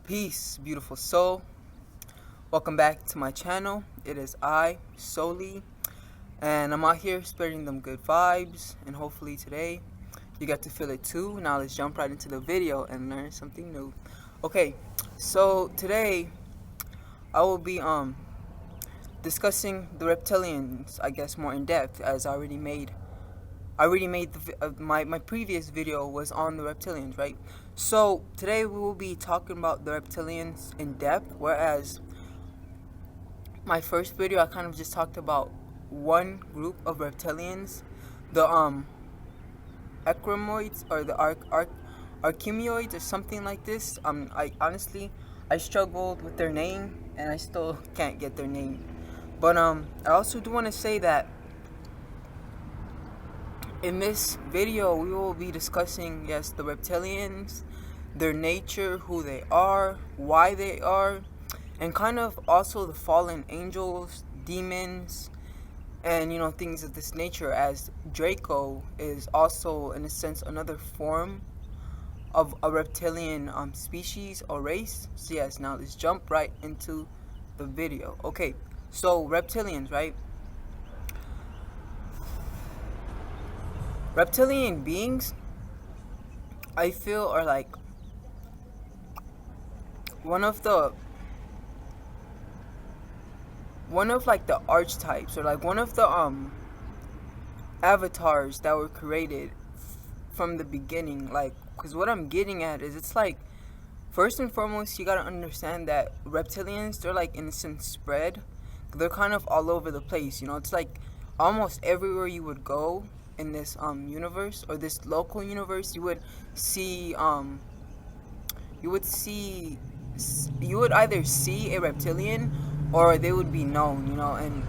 Peace, beautiful soul. Welcome back to my channel. It is I, Soli, and I'm out here spreading them good vibes, and hopefully today you get to feel it too. Now let's jump right into the video and learn something new. Okay, so today I will be discussing the reptilians, I guess, more in depth, as I already made my previous video was on the reptilians, right? So today we will be talking about the reptilians in depth, whereas my first video I kind of just talked about one group of reptilians, the equimoids, or the archimioids, or something like this. I honestly struggled with their name and I still can't get their name. But I also do want to say that in this video, we will be discussing, yes, the reptilians, their nature, who they are, why they are, and kind of also the fallen angels, demons, and, you know, things of this nature, as Draco is also, in a sense, another form of a reptilian species or race. So yes, now let's jump right into the video. Okay, so reptilians, right? Reptilian beings, I feel, are like one of like the archetypes, or like one of the avatars that were created from the beginning. Like, because what I'm getting at is, it's like, first and foremost, you gotta understand that reptilians, they're like, in a sense, spread. They're kind of all over the place, you know. It's like almost everywhere you would go in this universe, or this local universe, you would see you would either see a reptilian or they would be known, you know. And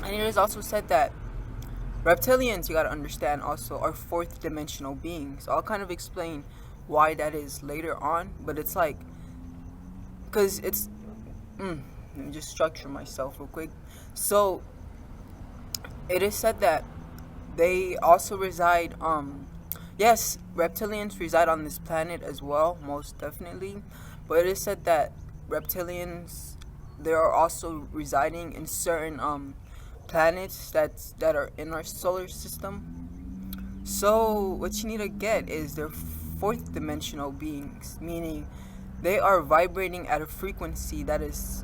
it is also said that reptilians, you gotta understand, also are fourth dimensional beings. I'll kind of explain why that is later on, but it's like, because it's let me just structure myself real quick. So it is said that they also reside, yes, reptilians reside on this planet as well, most definitely. But it is said that reptilians, they are also residing in certain planets that are in our solar system. So what you need to get is they're fourth dimensional beings, meaning they are vibrating at a frequency that is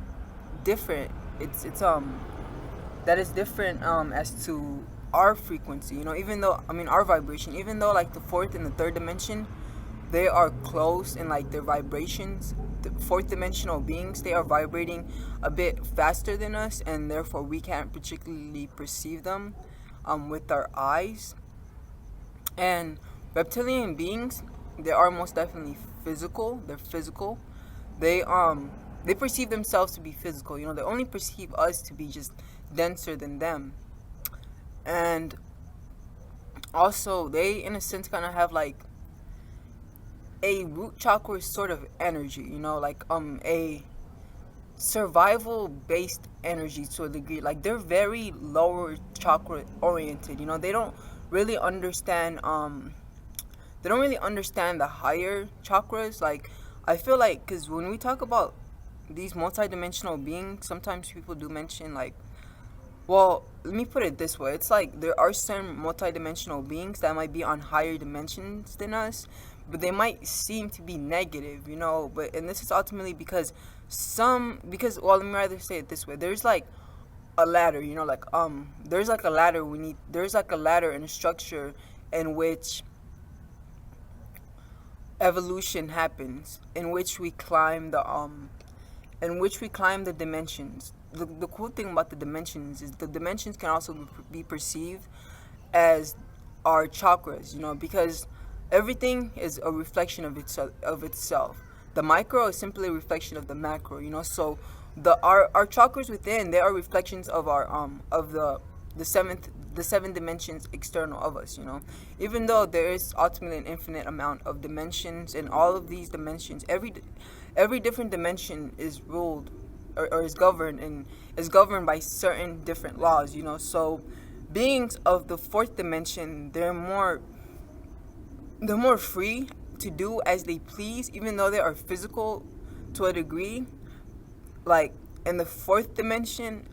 different. It's that is different as to our frequency, you know. Even though, I mean, our vibration, even though like the fourth and the third dimension, they are close in like their vibrations. The fourth dimensional beings, they are vibrating a bit faster than us, and therefore we can't particularly perceive them with our eyes. And reptilian beings, they are most definitely physical. They're physical. They perceive themselves to be physical, you know. They only perceive us to be just denser than them. And also, they, in a sense, kind of have like a root chakra sort of energy, you know, like a survival based energy to a degree. Like, they're very lower chakra oriented, you know. They don't really understand the higher chakras. Like, I feel like, because when we talk about these multi-dimensional beings, sometimes people do mention, like, well, let me put it this way. It's like there are certain multi-dimensional beings that might be on higher dimensions than us, but they might seem to be negative, you know. And this is ultimately because well, let me rather say it this way. There's like a ladder, you know, like there's like a ladder there's like a ladder and a structure in which evolution happens, in which we climb the dimensions. The cool thing about the dimensions is the dimensions can also be perceived as our chakras, you know, because everything is a reflection of itself. The micro is simply a reflection of the macro, you know. So our chakras within, they are reflections of our of the seven dimensions external of us, you know. Even though there is ultimately an infinite amount of dimensions, and all of these dimensions, every different dimension is ruled or is governed by certain different laws, you know. So beings of the fourth dimension, they're more free to do as they please, even though they are physical. to a degree, like in the fourth dimension,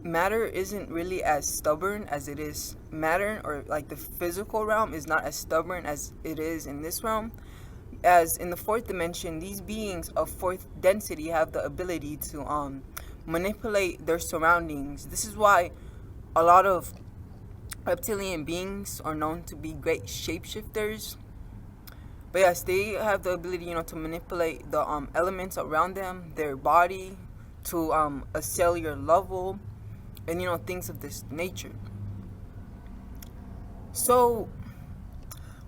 matter isn't really as stubborn as it is matter, or like the physical realm is not as stubborn as it is in this realm. As in the fourth dimension, these beings of fourth density have the ability to manipulate their surroundings. This is why a lot of reptilian beings are known to be great shapeshifters. But yes, they have the ability, to manipulate the elements around them, their body, to a cellular level, and things of this nature. So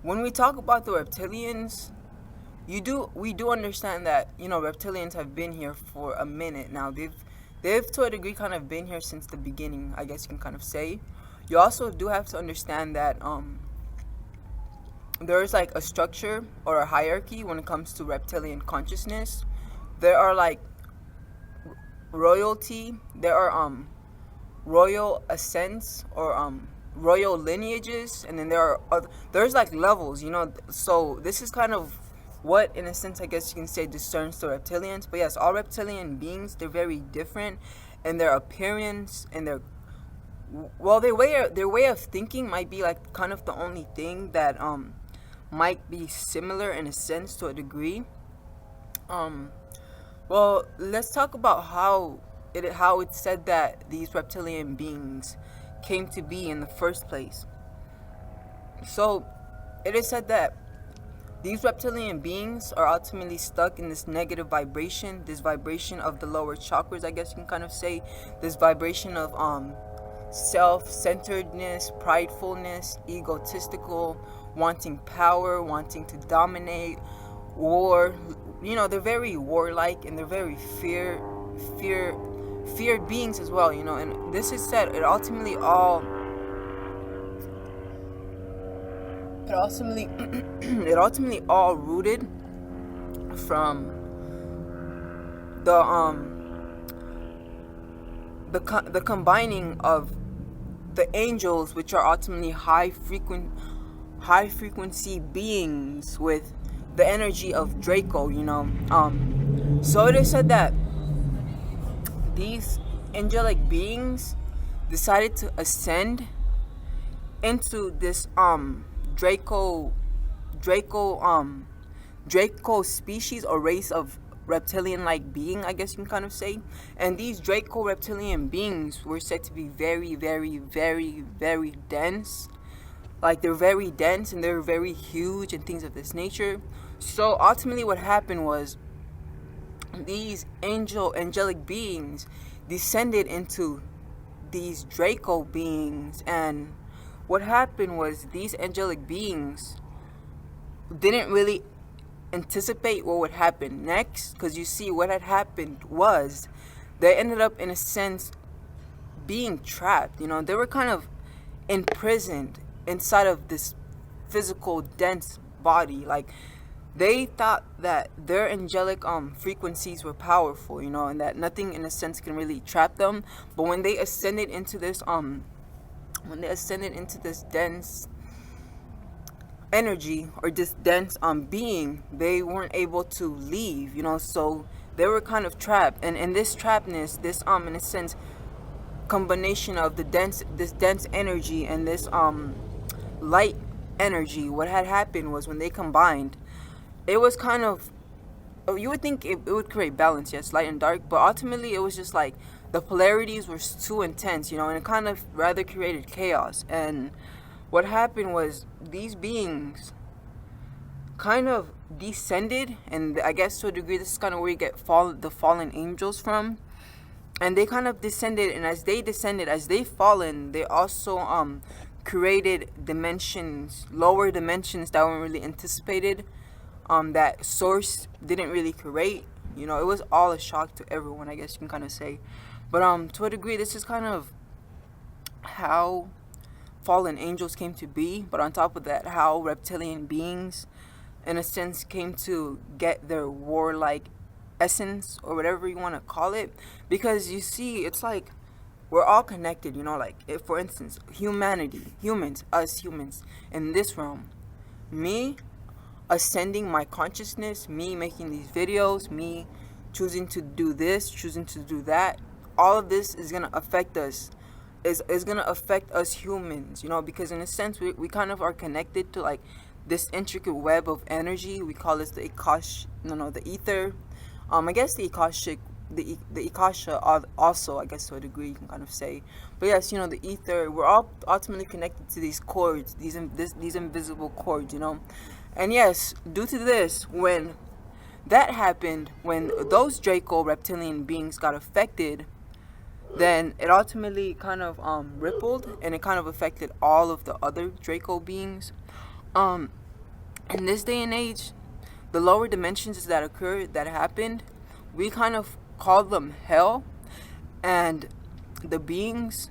when we talk about the reptilians, we do understand that reptilians have been here for a minute now. They've to a degree kind of been here since the beginning, I guess you can kind of say. You also do have to understand that there's like a structure or a hierarchy when it comes to reptilian consciousness. There are like royalty, there are royal ascents or royal lineages, and then there's like levels, so this is kind of what, in a sense, I guess you can say, discerns the reptilians. But yes, all reptilian beings, they're very different in their appearance and their way of thinking might be like kind of the only thing that might be similar in a sense to a degree. Well, let's talk about how it's said that these reptilian beings came to be in the first place. So it is said that these reptilian beings are ultimately stuck in this negative vibration, this vibration of the lower chakras, I guess you can kind of say, this vibration of self-centeredness, pridefulness, egotistical, wanting power, wanting to dominate, war. They're very warlike, and they're very feared beings as well, and this is said it ultimately all rooted from the combining of the angels, which are ultimately high frequency beings, with the energy of Draco. So it is said that these angelic beings decided to ascend into this Draco species or race of reptilian-like being, I guess you can kind of say. And these Draco reptilian beings were said to be very, very, very, very dense. Like, they're very dense and they're very huge and things of this nature. So ultimately what happened was these angelic beings descended into these Draco beings, and what happened was these angelic beings didn't really anticipate what would happen next, because you see what had happened was they ended up, in a sense, being trapped. They were kind of imprisoned inside of this physical dense body. Like, they thought that their angelic frequencies were powerful, and that nothing, in a sense, can really trap them. But when they ascended into this dense energy, or this dense being, they weren't able to leave, so they were kind of trapped. And in this trappedness, this in a sense, combination of this dense energy and this light energy, what had happened was when they combined, it was kind of, you would think it would create balance, yes, light and dark, but ultimately it was just like the polarities were too intense, and it kind of rather created chaos. And what happened was these beings kind of descended, and I guess to a degree this is kind of where you get the fallen angels from. And they kind of descended, and as they fallen, they also created dimensions, lower dimensions that weren't really anticipated, that source didn't really create. It was all a shock to everyone, I guess you can kind of say. But to a degree, this is kind of how fallen angels came to be. But on top of that, how reptilian beings, in a sense, came to get their warlike essence, or whatever you want to call it. Because you see, it's like we're all connected, like, if, for instance, humans, us humans in this realm, me, ascending my consciousness, me making these videos, me choosing to do this, choosing to do that, all of this is going to affect us. Is going to affect us humans, you know, because in a sense we kind of are connected to like this intricate web of energy. We call this the the ether. I guess the Akashic, the Akasha also, I guess to a degree you can kind of say. But yes, you know, the ether, we're all ultimately connected to these cords, these invisible cords, you know. And yes, due to this, when that happened, when those Draco reptilian beings got affected, then it ultimately kind of rippled, and it kind of affected all of the other Draco beings. In this day and age, the lower dimensions that occurred, that happened, we kind of call them hell. And the beings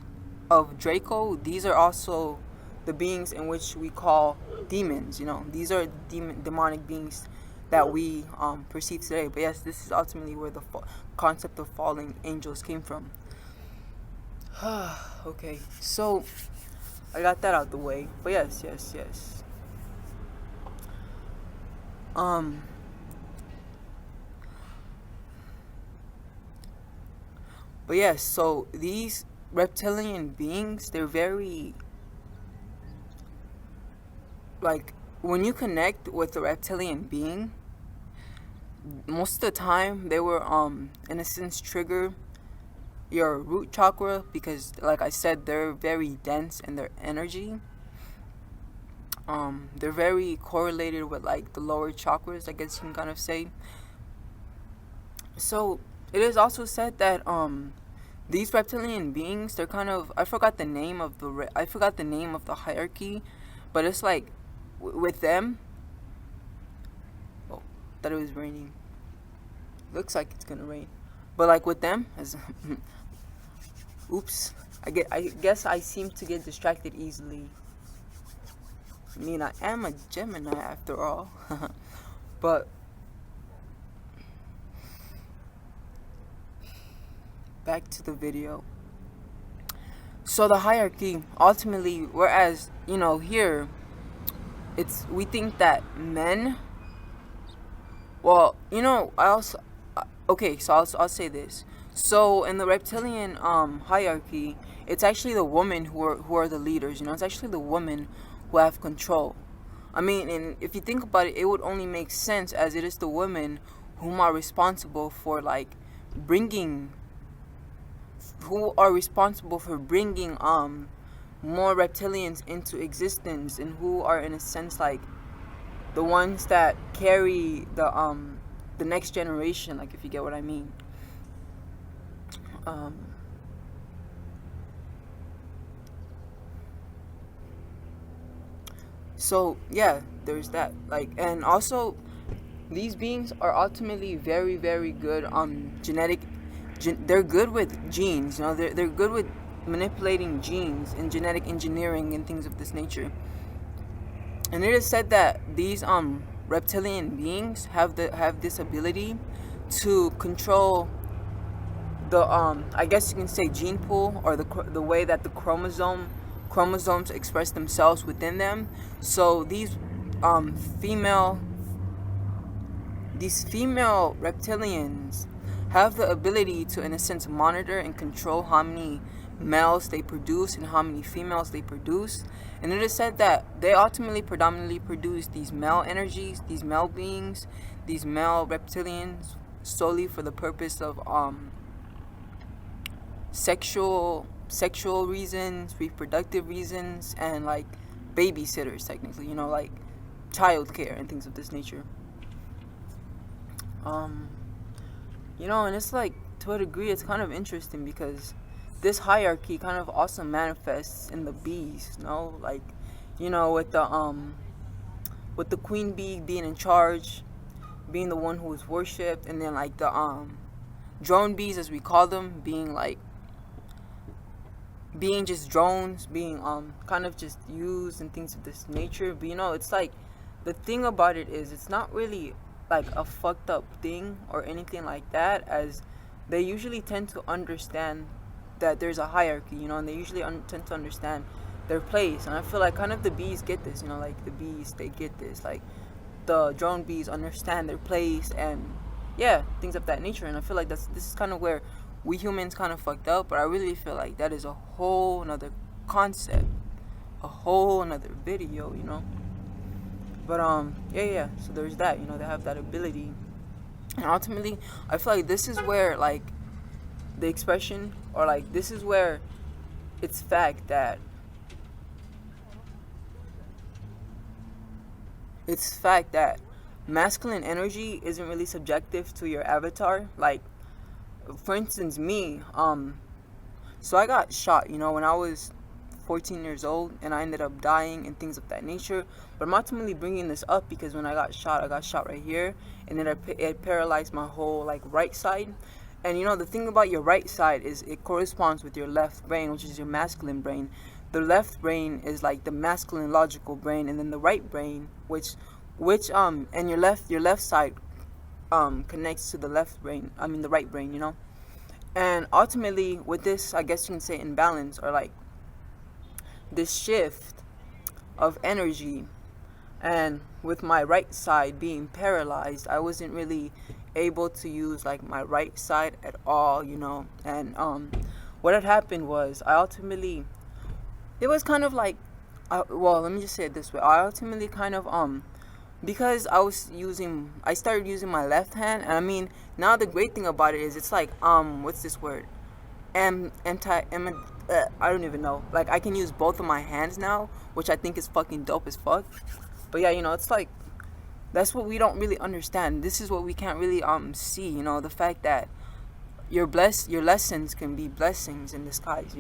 of Draco, these are also the beings in which we call demons, you know. These are demonic beings that we perceive today. But yes, this is ultimately where the concept of fallen angels came from. Okay, so I got that out the way. But yes. But yes, so these reptilian beings, they're very, like, when you connect with a reptilian being, most of the time they will in a sense trigger your root chakra, because like I said, they're very dense in their energy. They're very correlated with like the lower chakras, I guess you can kind of say. So it is also said that these reptilian beings, they're kind of, I forgot the name of the hierarchy, but it's like with them. Oh, thought it was raining. Looks like it's gonna rain, but like with them, as oops, I guess I seem to get distracted easily. I mean, I am a Gemini after all. But back to the video. So the hierarchy, ultimately, whereas, you know, here we think that men, well, you know, okay, so I'll say this. So in the reptilian hierarchy, it's actually the women who are the leaders, you know. It's actually the women who have control. I mean, and if you think about it, it would only make sense, as it is the women who are responsible for bringing more reptilians into existence, and who are in a sense like the ones that carry the next generation, like, if you get what I mean. So yeah, there's that. Like, and also these beings are ultimately very, very good on they're good with genes, you know. They're good with manipulating genes and genetic engineering and things of this nature. And it is said that these reptilian beings have this ability to control the I guess you can say gene pool, or the way that the chromosomes express themselves within them. So these female reptilians have the ability to, in a sense, monitor and control how many males they produce and how many females they produce. And it is said that they ultimately predominantly produce these male energies, these male beings, these male reptilians, solely for the purpose of sexual reasons, reproductive reasons, and like babysitters, technically, you know, like childcare and things of this nature. You know, and it's like, to a degree, it's kind of interesting, because this hierarchy kind of also manifests in the bees, you know, like, you know, with the queen bee being in charge, being the one who is worshipped, and then like the drone bees, as we call them, being just drones, being kind of just used and things of this nature. But you know, it's like, the thing about it is, it's not really like a fucked up thing or anything like that, as they usually tend to understand that there's a hierarchy, you know, and they usually tend to understand their place. And I feel like kind of the bees get this, you know, like the bees, they get this, like the drone bees understand their place, and yeah, things of that nature. And I feel like this is kind of where we humans kind of fucked up, but I really feel like that is a whole another concept, a whole another video, But yeah. So there's that, they have that ability, and ultimately, I feel like this is where like the expression, or like this is where it's fact that masculine energy isn't really subjective to your avatar. Like, for instance, me, so I got shot, when I was 14 years old, and I ended up dying and things of that nature. But I'm ultimately bringing this up because when I got shot right here, and then it paralyzed my whole like right side. And the thing about your right side is it corresponds with your left brain, which is your masculine brain. The left brain is like the masculine logical brain, and then the right brain, which and your left side connects to the left brain. I mean the right brain, And ultimately, with this, I guess you can say imbalance, or like this shift of energy, and with my right side being paralyzed, I wasn't really able to use like my right side at all, And what had happened was it was kind of like, well, let me just say it this way. I ultimately kind of because I started using my left hand, and I mean, now the great thing about it is it's like what's this word? I don't even know. Like, I can use both of my hands now, which I think is fucking dope as fuck. But yeah, it's like that's what we don't really understand. This is what we can't really see, the fact that your lessons can be blessings in disguise,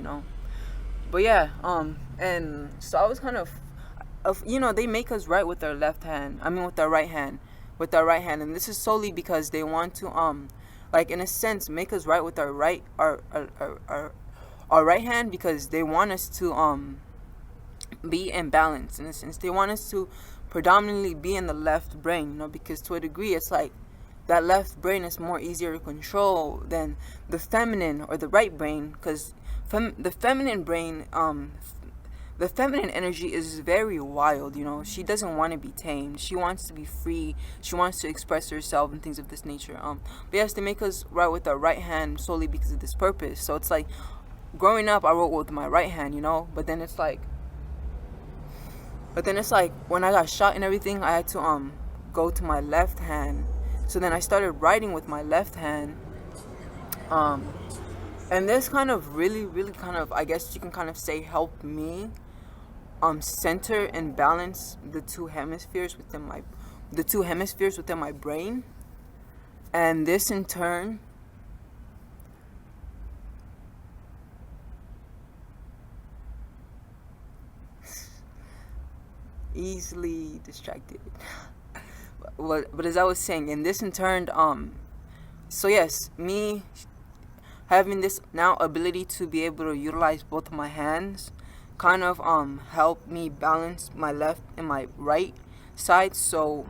But yeah, and so I was kind of they make us write with our left hand. I mean, with our right hand, and this is solely because they want to like, in a sense, make us write with our right hand, because they want us to be in balance. In a sense, they want us to predominantly be in the left brain, because to a degree, it's like that left brain is more easier to control than the feminine or the right brain, because the feminine brain, the feminine energy is very wild, She doesn't want to be tamed. She wants to be free. She wants to express herself and things of this nature. But yes, they make us write with our right hand solely because of this purpose. So it's like, growing up, I wrote with my right hand, But then it's like when I got shot and everything, I had to go to my left hand. So then I started writing with my left hand. And this kind of really, really kind of, I guess you can kind of say, helped me center and balance the two hemispheres within my brain. And this in turn easily distracted. But as I was saying, and this in turn, so yes, me having this now ability to be able to utilize both of my hands kind of helped me balance my left and my right side. So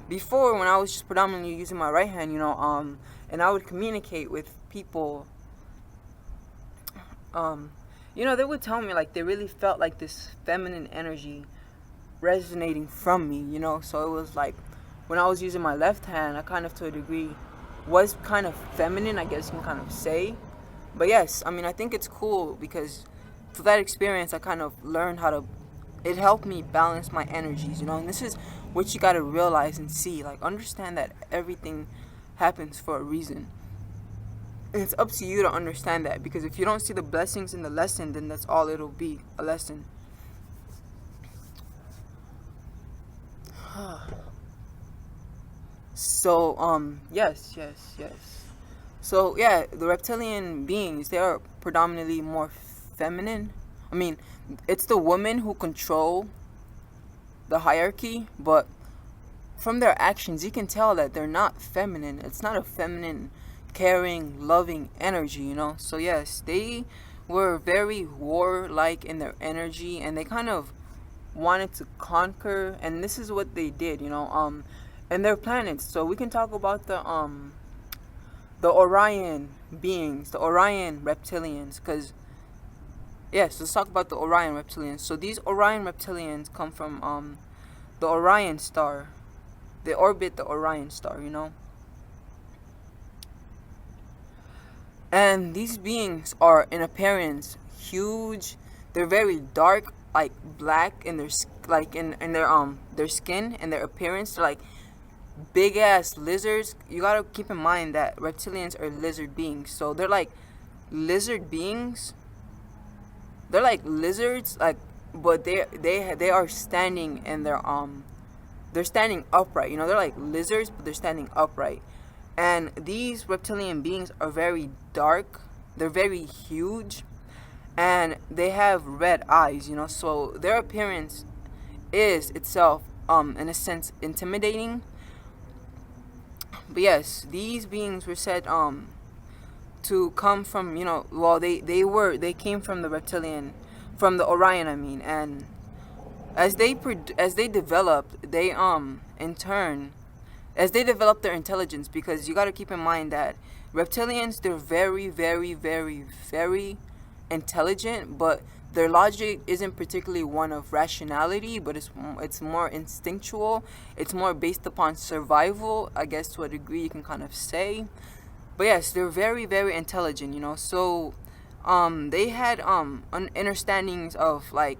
before, when I was just predominantly using my right hand, and I would communicate with people, they would tell me like they really felt like this feminine energy resonating from me, So it was like when I was using my left hand, I kind of, to a degree, was kind of feminine, I guess you can kind of say. But yes, I mean, I think it's cool because through that experience, I kind of learned it helped me balance my energies, And this is what you got to realize and see. Like, understand that everything happens for a reason. And it's up to you to understand that, because if you don't see the blessings in the lesson, then that's all it'll be, a lesson. So, yes. So, yeah, the reptilian beings, they are predominantly more feminine. I mean, it's the women who control the hierarchy, but from their actions, you can tell that they're not feminine. It's not a feminine, caring, loving energy, So, yes, they were very warlike in their energy, and they kind of wanted to conquer, and this is what they did, and their planets. So we can talk about the Orion beings, the Orion reptilians, because yes, let's talk about the Orion reptilians. So these Orion reptilians come from the Orion star. They orbit the Orion star, And these beings are in appearance huge. They're very dark, like black in their in their skin and their appearance. They're like big ass lizards. You gotta keep in mind that reptilians are lizard beings, so they're like lizard beings. They're like lizards, like, but they are standing and they're standing upright. They're like lizards, but they're standing upright. And these reptilian beings are very dark. They're very huge, and they have red eyes. So their appearance is itself, in a sense, intimidating. But yes, these beings were said to come from, well, they came from the reptilian, from the Orion, I mean. And as they developed, they in turn, as they develop their intelligence, because you got to keep in mind that reptilians, they're very, very, very, very intelligent, but their logic isn't particularly one of rationality, but it's more instinctual. It's more based upon survival, I guess, to a degree you can kind of say. But yes, they're very, very intelligent, So they had understandings of like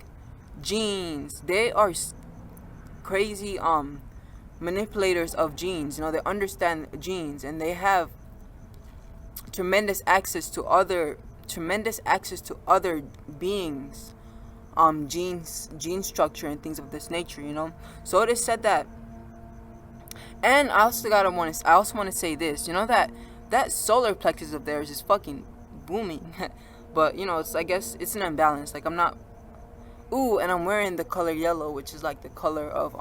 genes. They are crazy manipulators of genes. They understand genes, and they have tremendous access to other beings, gene structure and things of this nature. So it is said that. And I also want to say this, that solar plexus of theirs is fucking booming. But it's, I guess it's an imbalance. Like, I'm not. Ooh, and I'm wearing the color yellow, which is like the color of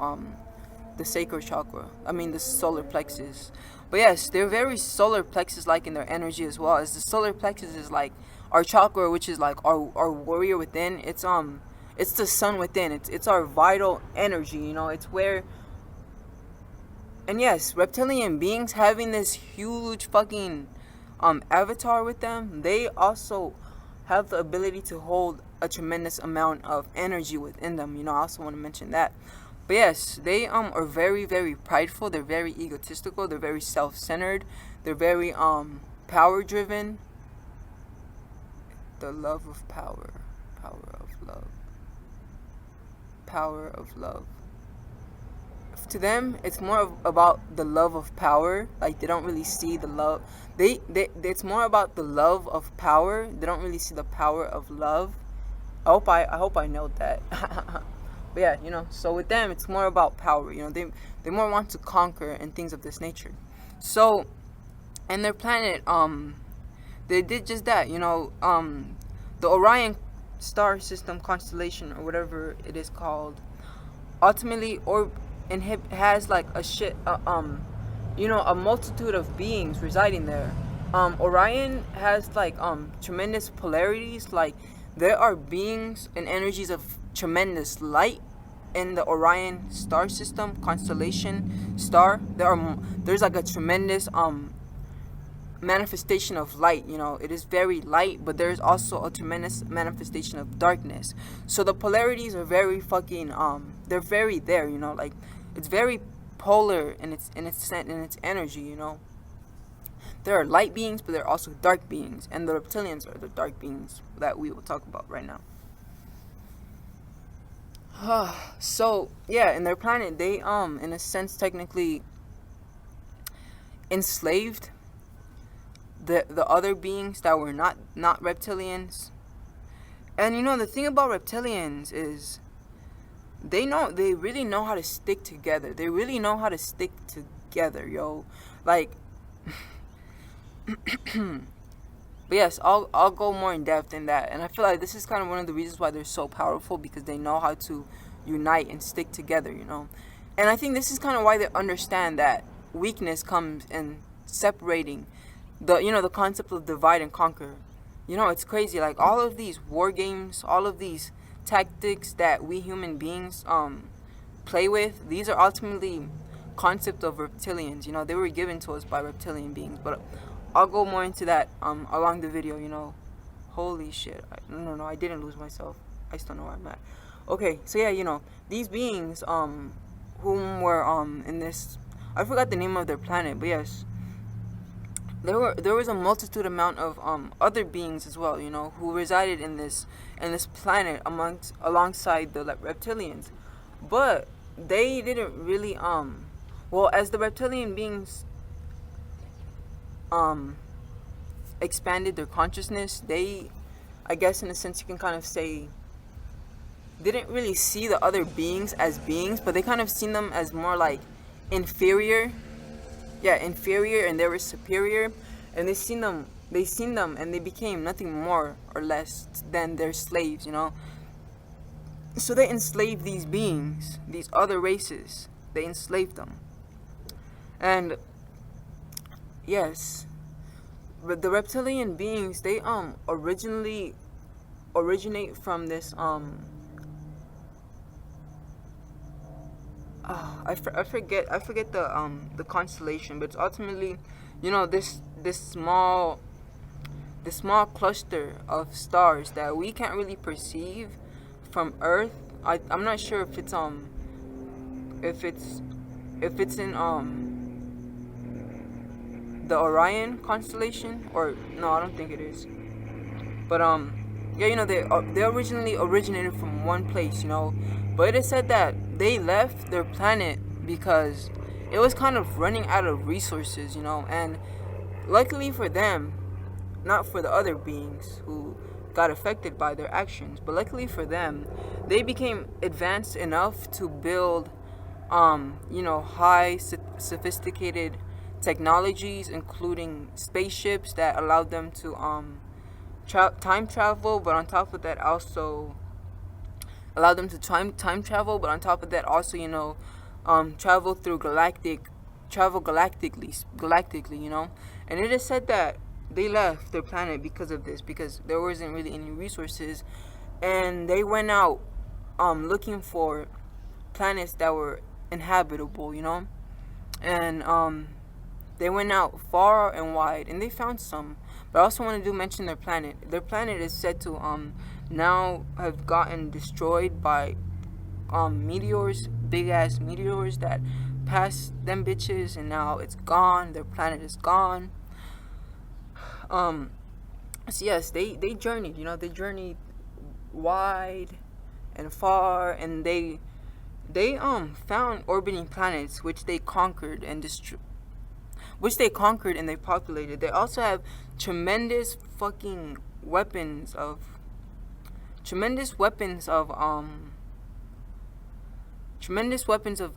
the sacral chakra. I mean, the solar plexus. But yes, they're very solar plexus like in their energy as well. As the solar plexus is like our chakra, which is like our warrior within. It's the sun within. It's our vital energy. It's where. And yes, reptilian beings having this huge fucking avatar with them, they also have the ability to hold a tremendous amount of energy within them. I also want to mention that. But yes, they are very, very prideful. They're very egotistical. They're very self-centered. They're very power-driven. The love of power. Power of love. Power of love. To them, it's more about the love of power. Like, they don't really see the love. It's more about the love of power. They don't really see the power of love. I hope I know that. But yeah, so with them, it's more about power. They more want to conquer and things of this nature. So, and their planet, they did just that. The Orion star system constellation, or whatever it is called, ultimately has like a multitude of beings residing there. Orion has like tremendous polarities. Like, there are beings and energies of tremendous light in the Orion star system constellation star. There's like a tremendous manifestation of light. It is very light, but there's also a tremendous manifestation of darkness. So the polarities are very fucking they're very there. Like, it's very polar in its energy. There are light beings, but there are also dark beings, and the reptilians are the dark beings that we will talk about right now. So yeah, in their planet, they in a sense technically enslaved the other beings that were not reptilians. And the thing about reptilians is they really know how to stick together. They really know how to stick together, yo. Like but yes, I'll go more in depth in that. And I feel like this is kind of one of the reasons why they're so powerful, because they know how to unite and stick together, And I think this is kind of why they understand that weakness comes in separating the concept of divide and conquer. It's crazy. Like, all of these war games, all of these tactics that we human beings play with, these are ultimately concept of reptilians. They were given to us by reptilian beings. But I'll go more into that along the video. Holy shit. No, I didn't lose myself. I still know where I'm at. Okay, so yeah, these beings whom were in this I forgot the name of their planet, but yes, there was a multitude amount of other beings as well, who resided in this planet alongside the reptilians, but they didn't really well, as the reptilian beings um expanded their consciousness, they, I guess in a sense you can kind of say, didn't really see the other beings as beings, but they kind of seen them as more like inferior. Yeah, inferior, and they were superior, and they seen them and they became nothing more or less than their slaves. So they enslaved these beings, these other races. They enslaved them. And yes, but the reptilian beings, they originally originate from this I forget the constellation, but it's ultimately, this small cluster of stars that we can't really perceive from Earth. I'm not sure if it's in the Orion constellation, or no, I don't think it is. But yeah, they originally originated from one place, but it is said that they left their planet because it was kind of running out of resources, and luckily for them, not for the other beings who got affected by their actions, but luckily for them, they became advanced enough to build high sophisticated technologies, including spaceships that allowed them to time travel, but on top of that also allowed them to time travel, but on top of that also, travel galactically. And it is said that they left their planet because of this, because there wasn't really any resources, and they went out looking for planets that were inhabitable, and they went out far and wide, and they found some. But I also want to mention their planet. Their planet is said to now have gotten destroyed by meteors, big ass meteors that passed them bitches, and now it's gone. Their planet is gone. So yes, they journeyed. They journeyed wide and far, and they found orbiting planets which they conquered and destroyed. Which they conquered and they populated. They also have tremendous weapons of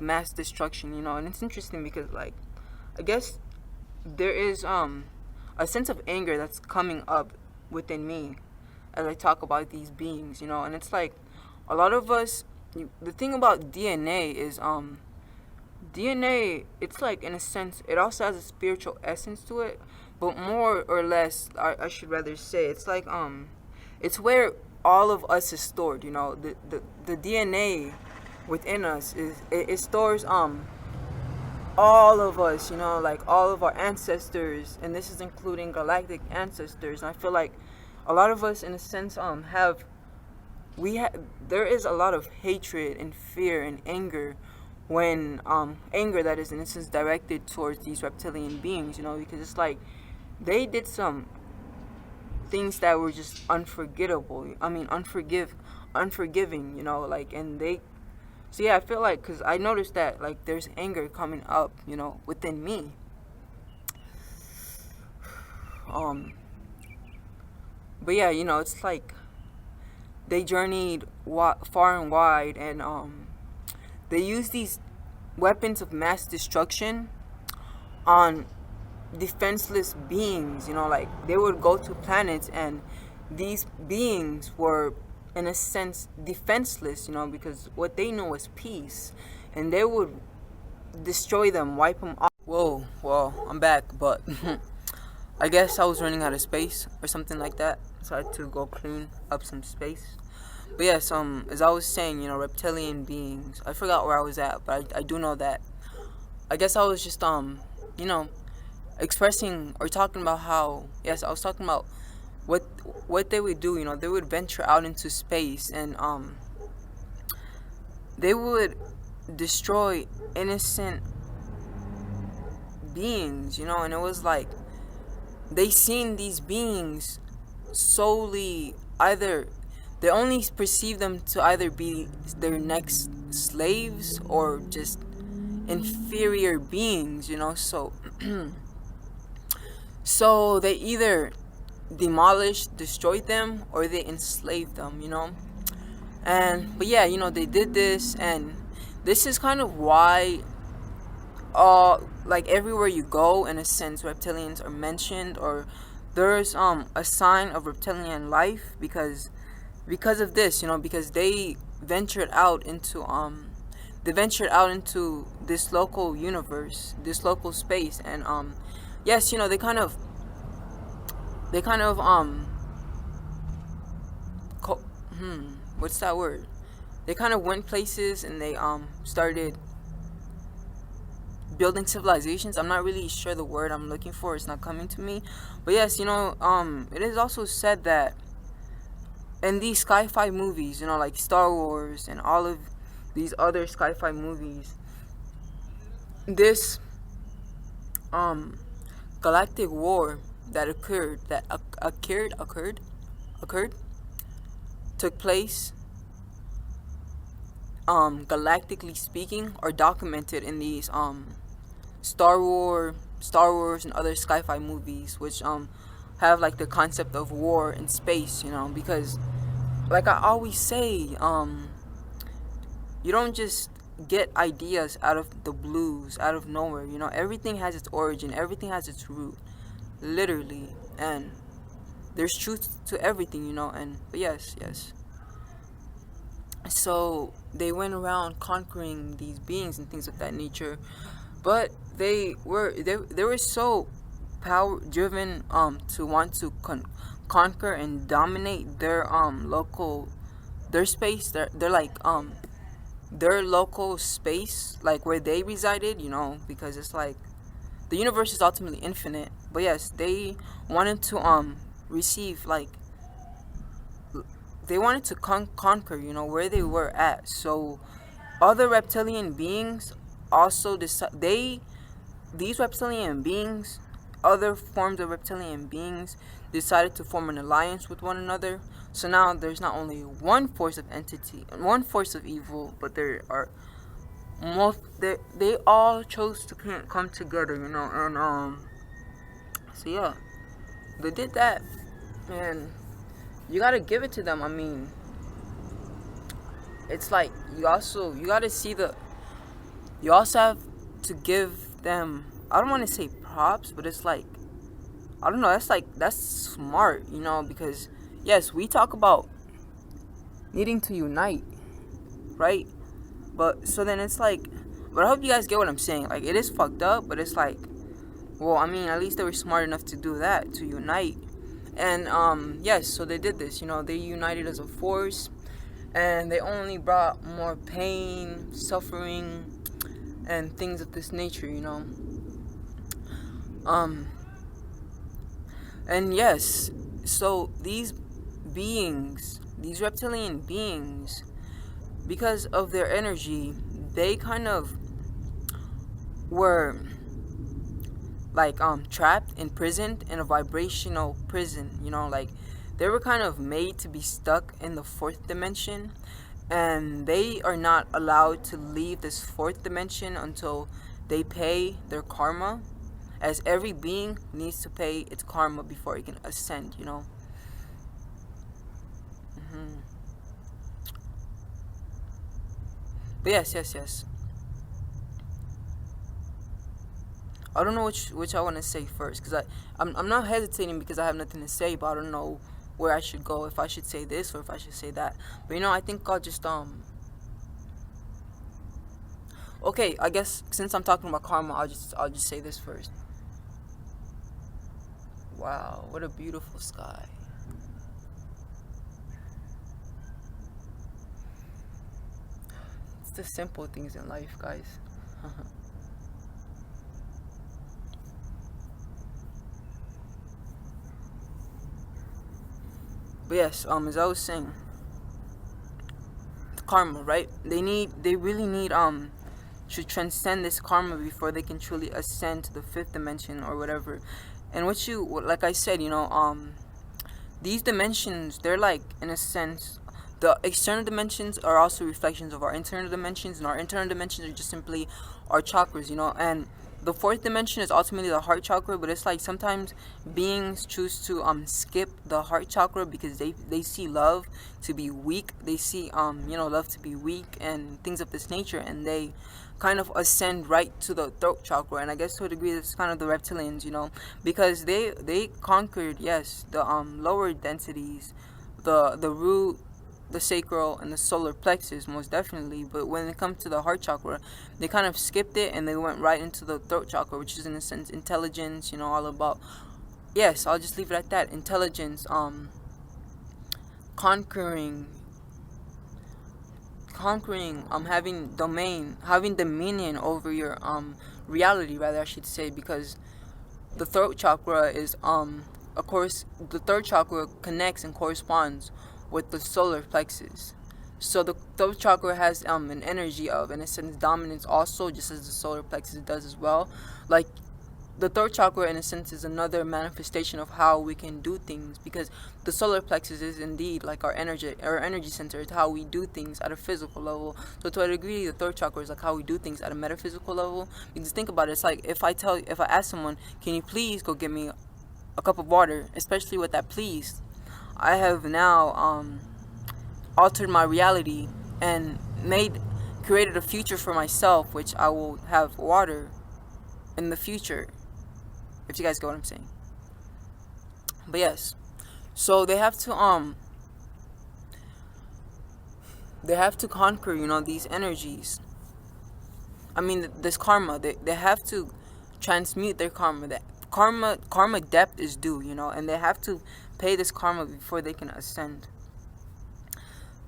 mass destruction, and it's interesting because, I guess there is a sense of anger that's coming up within me as I talk about these beings, and it's like a lot of us. The thing about DNA is DNA, it's like, in a sense, it also has a spiritual essence to it, but more or less, I should rather say, it's like it's where all of us is stored. The DNA within us it stores all of us, like all of our ancestors, and this is including galactic ancestors. And I feel like a lot of us, in a sense, there is a lot of hatred and fear and anger when anger that is, in a sense, directed towards these reptilian beings, because it's like they did some things that were just unforgiving, and they. So yeah, I feel like, because I noticed that there's anger coming up, within me. But yeah, it's like they journeyed far and wide, and they used these weapons of mass destruction on defenseless beings. They would go to planets, and these beings were, in a sense, defenseless, because what they knew was peace, and they would destroy them, wipe them off. Whoa, well, I'm back, but I guess I was running out of space or something like that, so I had to go clean up some space. But yes, as I was saying, reptilian beings. I forgot where I was at, but I do know that. I guess I was just expressing or talking about how, yes, I was talking about what they would do. They would venture out into space, and they would destroy innocent beings, you know, and it was like they seen these beings solely either they only perceive them to either be their next slaves or just inferior beings, you know. So so they either demolished, destroyed them, or they enslaved them, you know. And but yeah, you know, they did this, and this is kind of why like everywhere you go, in a sense, reptilians are mentioned, or there's a sign of reptilian life, because of this, you know, because they ventured out into this local universe, this local space. And yes, you know, they kind of co- what's that word, they kind of went places, and they started building civilizations. I'm not really sure the word I'm looking for, it's not coming to me. But yes, you know, it is also said that in these sci-fi movies, you know, like Star Wars and all of these other sci-fi movies, this galactic war that occurred took place, galactically speaking, are documented in these Star Wars and other sci-fi movies, which have like the concept of war in space, you know, because like I always say, you don't just get ideas out of the blues, out of nowhere, you know. Everything has its origin, everything has its root, literally, and there's truth to everything, you know. And but yes, so they went around conquering these beings and things of that nature, but they were so power driven to want to conquer and dominate their local, their space, they're like their local space, like where they resided, you know, because it's like the universe is ultimately infinite. But yes, they wanted to receive, like, they wanted to conquer, you know, where they were at. So other reptilian beings also these reptilian beings, other forms of reptilian beings, decided to form an alliance with one another. So now there's not only one force of entity, one force of evil, but there are they all chose to come together, you know. And so yeah, they did that, and you gotta give it to them. I mean, it's like you gotta see you also have to give them, I don't want to say props, but it's like, I don't know, that's smart, you know, because yes, we talk about needing to unite, right? But so then it's like, but I hope you guys get what I'm saying. Like, it is fucked up, but it's like, well, I mean, at least they were smart enough to do that, to unite. And yes, so they did this, you know, they united as a force, and they only brought more pain, suffering, and things of this nature, you know. And yes, so these beings, these reptilian beings, because of their energy, they kind of were like trapped, imprisoned in a vibrational prison, you know. Like, they were kind of made to be stuck in the fourth dimension, and they are not allowed to leave this fourth dimension until they pay their karma, as every being needs to pay its karma before it can ascend, you know. But yes, I don't know which I want to say first, because I'm not hesitating because I have nothing to say, but I don't know where I should go, if I should say this or if I should say that. But you know, I think I'll just okay, I guess since I'm talking about karma, I'll just say this first. Wow, what a beautiful sky. It's the simple things in life, guys. But yes, as I was saying, karma, right? They really need should transcend this karma before they can truly ascend to the fifth dimension or whatever. And what you, like I said, these dimensions, they're like, in a sense, the external dimensions are also reflections of our internal dimensions, and our internal dimensions are just simply our chakras, and the fourth dimension is ultimately the heart chakra. But it's like sometimes beings choose to skip the heart chakra because they see love to be weak. They see love to be weak and things of this nature, and they kind of ascend right to the throat chakra. And I guess to a degree that's kind of the reptilians, because they conquered, yes, the lower densities, the root, the sacral, and the solar plexus, most definitely. But when it comes to the heart chakra, they kind of skipped it and they went right into the throat chakra, which is in a sense intelligence, all about, yes, I'll just leave it at that, intelligence, conquering, having dominion over your reality, rather, I should say, because the throat chakra is of course, the third chakra connects and corresponds with the solar plexus. So the throat chakra has an energy of, in a sense, dominance also, just as the solar plexus does as well. Like, the third chakra, in a sense, is another manifestation of how we can do things, because the solar plexus is indeed like our energy center. It's how we do things at a physical level. So to a degree, the third chakra is like how we do things at a metaphysical level. Because think about it, it's like if I ask someone, can you please go get me a cup of water, especially with that please, I have now altered my reality and created a future for myself, which I will have water in the future, if you guys get what I'm saying. But yes, so they have to conquer, these energies. I mean, this karma. They have to transmute their karma. That karma depth is due, and they have to pay this karma before they can ascend.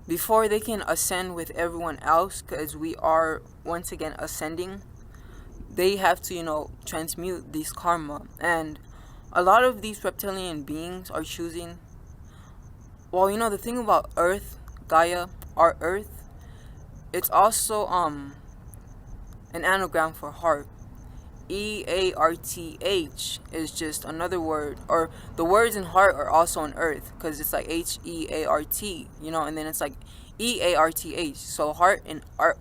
Before they can ascend with everyone else, because we are once again ascending, they have to, transmute these karma. And a lot of these reptilian beings are choosing, well, the thing about Earth, Gaia, our Earth, it's also an anagram for heart. EARTH is just another word, or the words in heart are also on earth, because it's like HEART, and then it's like EARTH. So heart and art,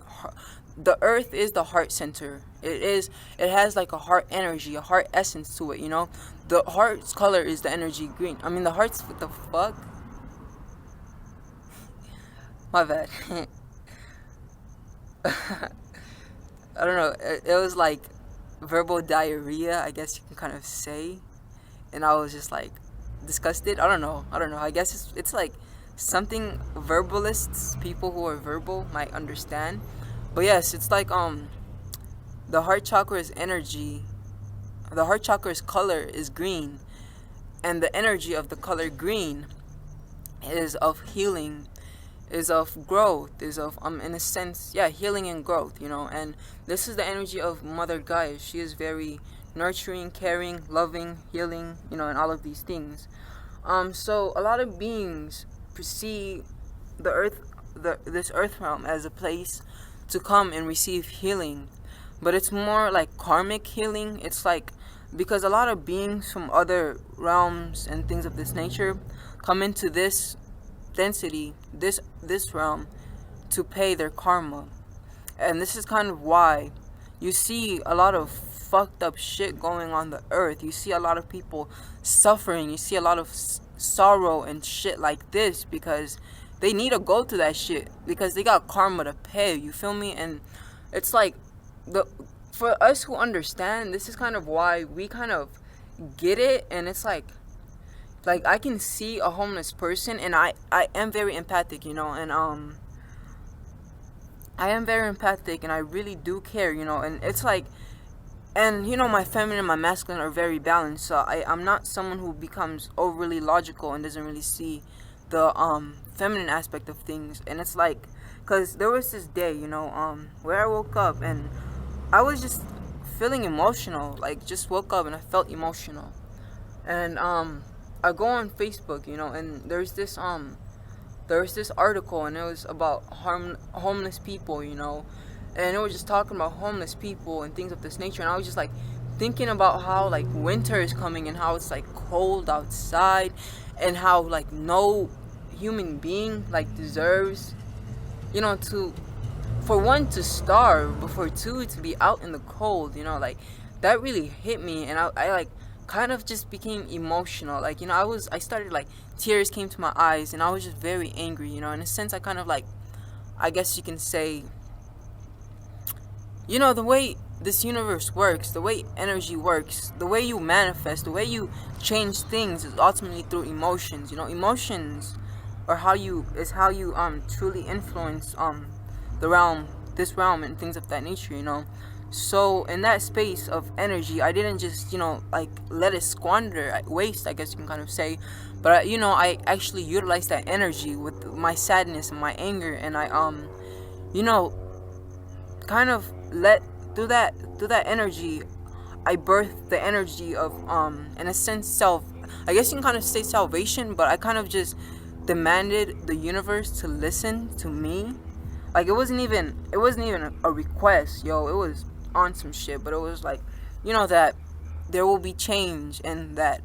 the earth is the heart center. It has like a heart energy, a heart essence to it. The heart's color is the energy green. I mean, the heart's, what the fuck? My bad. I don't know. It was like verbal diarrhea, I guess you can kind of say, and I was just like disgusted. I don't know. I guess it's like something verbalists, people who are verbal, might understand. But yes, it's like the heart chakra's energy, the heart chakra's color is green, and the energy of the color green is of healing, is of growth, is of in a sense, healing and growth, and this is the energy of Mother Gaia. She is very nurturing, caring, loving, healing, and all of these things. So a lot of beings perceive the earth, this earth realm, as a place to come and receive healing, but it's more like karmic healing. It's like, because a lot of beings from other realms and things of this nature come into this density, this realm, to pay their karma. And this is kind of why you see a lot of fucked up shit going on the earth. You see a lot of people suffering. You see a lot of sorrow and shit like this, because they need to go through that shit, because they got karma to pay. You feel me? And it's like, for us who understand, this is kind of why we kind of get it. And it's like I can see a homeless person, and I am very empathic, and I am very empathic, and I really do care, and it's like, and my feminine and my masculine are very balanced, so I'm not someone who becomes overly logical and doesn't really see the feminine aspect of things. And it's like, because there was this day, where I woke up and I was just feeling emotional, like just woke up and I felt emotional, and I go on Facebook, and there's this article, and it was about homeless people, and it was just talking about homeless people and things of this nature. And I was just like thinking about how like winter is coming and how it's like cold outside, and how like no human being like deserves, to, for one, to starve, but for two, to be out in the cold. Like that really hit me, and I like kind of just became emotional. Like, I started like, tears came to my eyes, and I was just very angry. In a sense, I kind of like, I guess you can say, the way this universe works, the way energy works, the way you manifest, the way you change things is ultimately through emotions. Emotions are how you truly influence this realm and things of that nature. So in that space of energy, I didn't just like let it squander, waste, I guess you can kind of say, but I actually utilized that energy with my sadness and my anger, and I you know kind of let through that energy, I birthed the energy of in a sense, I guess you can kind of say salvation, but I kind of just demanded the universe to listen to me. Like it wasn't even a request, yo. It was on some shit, but it was like, that there will be change, and that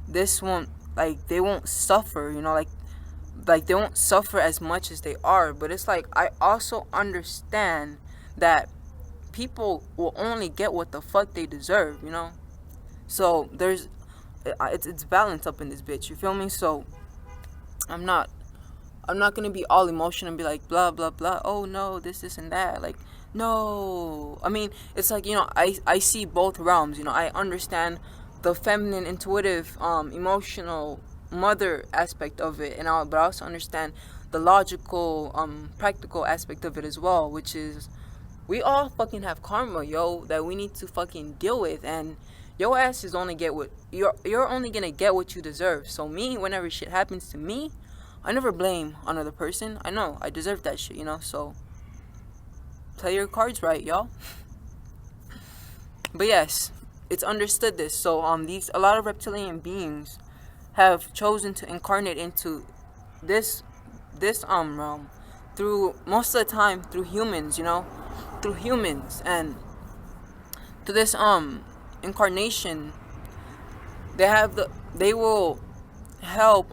this won't, like, they won't suffer, like they won't suffer as much as they are. But it's like, I also understand that people will only get what the fuck they deserve. So it's balance up in this bitch, you feel me? So I'm not gonna be all emotional and be like blah blah blah, oh no, this and that. Like, no, I mean, it's like, I see both realms. I understand the feminine, intuitive, emotional mother aspect of it, but I also understand the logical, practical aspect of it as well, which is, we all fucking have karma, yo, that we need to fucking deal with. And your ass is only get what you're only gonna get what you deserve. So me, whenever shit happens to me, I never blame another person. I know I deserve that shit, so play your cards right, y'all. But yes, it's understood this. So a lot of reptilian beings have chosen to incarnate into this realm through, most of the time, through humans, through humans. And to this incarnation, they will help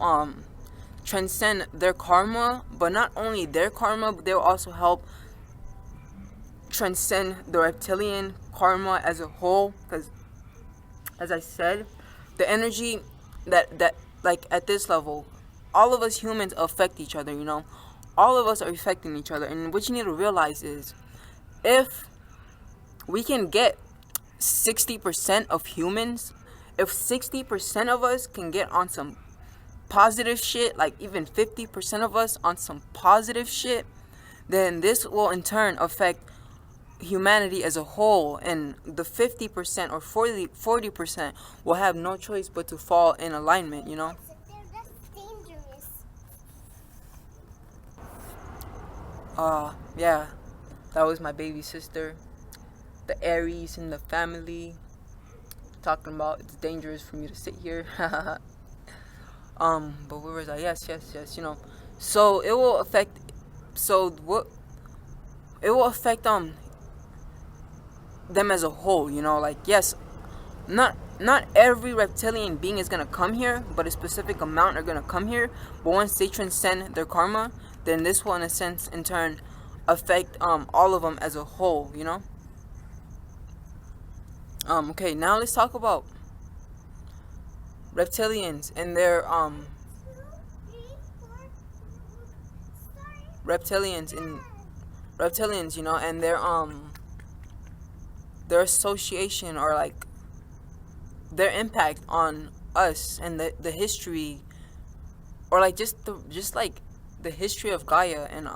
transcend their karma, but not only their karma, but they'll also help transcend the reptilian karma as a whole. Because, as I said, the energy that like at this level, all of us humans affect each other. All of us are affecting each other. And what you need to realize is, if we can get 60% of humans, if 60% of us can get on some positive shit, like even 50% of us on some positive shit, then this will in turn affect humanity as a whole. And the 50% or 40% will have no choice but to fall in alignment. Yeah, that was my baby sister, the Aries in the family, talking about it's dangerous for me to sit here. But where was I? Yes. So it will affect. It will affect them as a whole. Like, yes, not every reptilian being is gonna come here, but a specific amount are gonna come here. But once they transcend their karma, then this will, in a sense, in turn, affect all of them as a whole. Okay, now let's talk about reptilians and their reptilians, and their association, or like their impact on us, and the history, or like just like the history of Gaia, and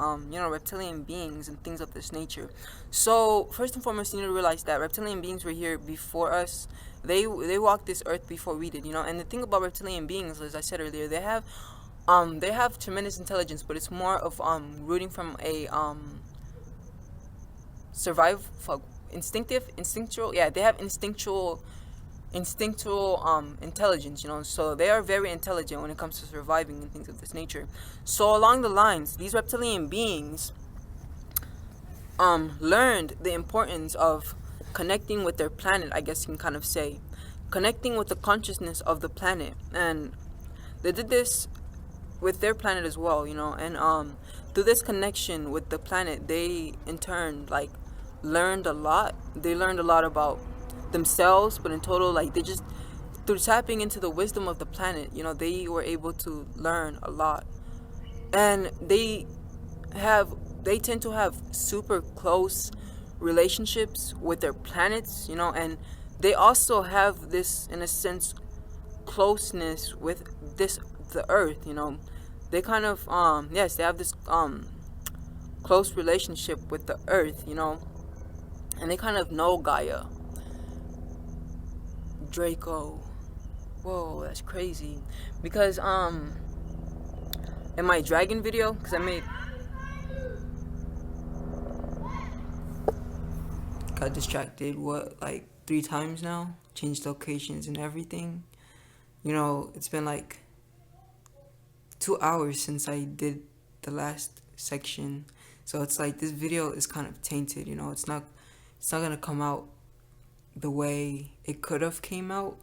reptilian beings and things of this nature. So first and foremost, you need to realize that reptilian beings were here before us. They walked this earth before we did. And the thing about reptilian beings, as I said earlier, they have tremendous intelligence, but it's more of rooting from a instinctual. Yeah, they have instinctual intelligence. So they are very intelligent when it comes to surviving and things of this nature. So along the lines, these reptilian beings, learned the importance of connecting with their planet, I guess you can kind of say, connecting with the consciousness of the planet. And they did this with their planet as well, and through this connection with the planet, they in turn like learned a lot. They learned a lot about themselves, but in total, like, they just, through tapping into the wisdom of the planet, they were able to learn a lot. And they tend to have super close relationships with their planets, and they also have this, in a sense, closeness with the earth. They kind of yes, they have this close relationship with the earth, and they kind of know Gaia. Draco. Whoa, that's crazy. Because in my dragon video, because I got distracted like 3 times now, changed locations and everything. It's been like 2 hours since I did the last section, so it's like this video is kind of tainted. It's not gonna come out the way it could have came out.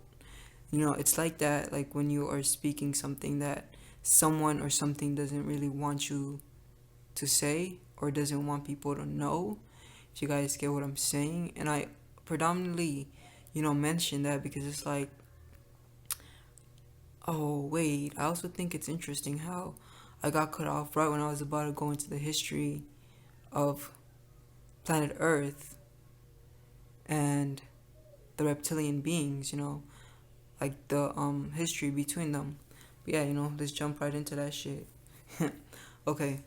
It's like that, like when you are speaking something that someone or something doesn't really want you to say, or doesn't want people to know, if you guys get what I'm saying. And I predominantly mention that because it's like, oh wait, I also think it's interesting how I got cut off right when I was about to go into the history of planet Earth and the reptilian beings, like the history between them. But yeah, let's jump right into that shit. Okay.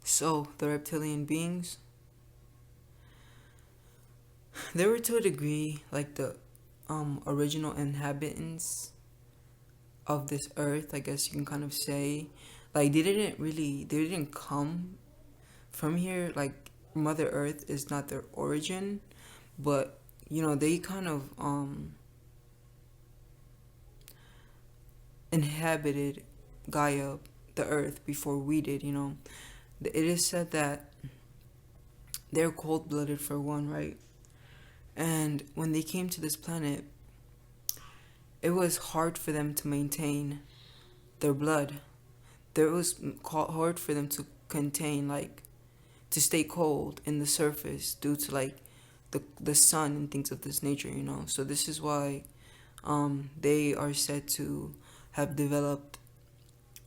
So the reptilian beings, they were to a degree like the original inhabitants of this earth, I guess you can kind of say. Like they didn't come from here. Like Mother Earth is not their origin, but they kind of inhabited Gaia, the earth, before we did. It is said that they're cold-blooded for one, right? And when they came to this planet, it was hard for them to maintain their blood. There was hard for them to contain, like, to stay cold in the surface due to like the sun and things of this nature. So this is why they are said to have developed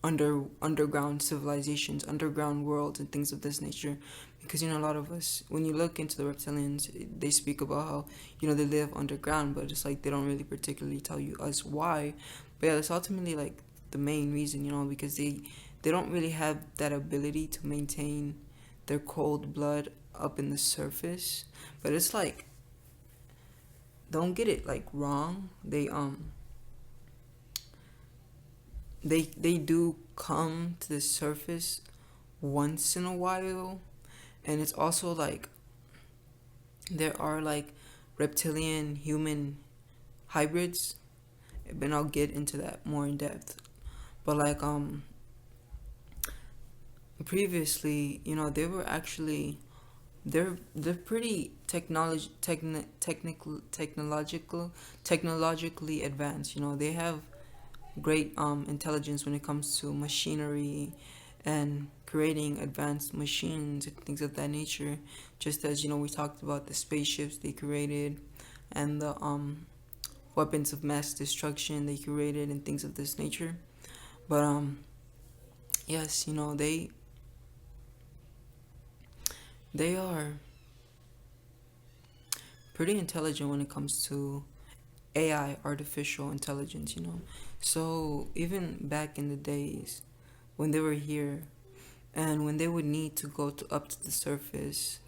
underground civilizations, underground worlds, and things of this nature. Because a lot of us, when you look into the reptilians, they speak about how they live underground, but it's like they don't really particularly tell you us why. But yeah, that's ultimately like the main reason, because they don't really have that ability to maintain their cold blood up in the surface. But it's like, don't get it like wrong. They do come to the surface once in a while, and it's also like there are like reptilian human hybrids, but I'll get into that more in depth. But like previously, they were actually they're pretty technologically advanced. They have great intelligence when it comes to machinery and creating advanced machines and things of that nature. Just as we talked about the spaceships they created, and the weapons of mass destruction they created, and things of this nature. But yes, they are pretty intelligent when it comes to AI, artificial intelligence. So even back in the days when they were here, and when they would need to go up to the surface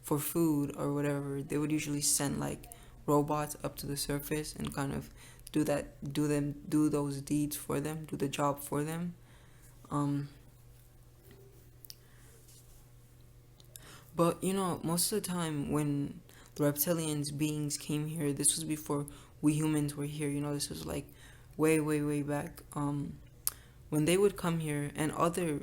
for food or whatever, they would usually send like robots up to the surface and kind of do those deeds for them, do the job for them. But most of the time when the reptilians beings came here, this was before we humans were here. This was like way back. When they would come here, and other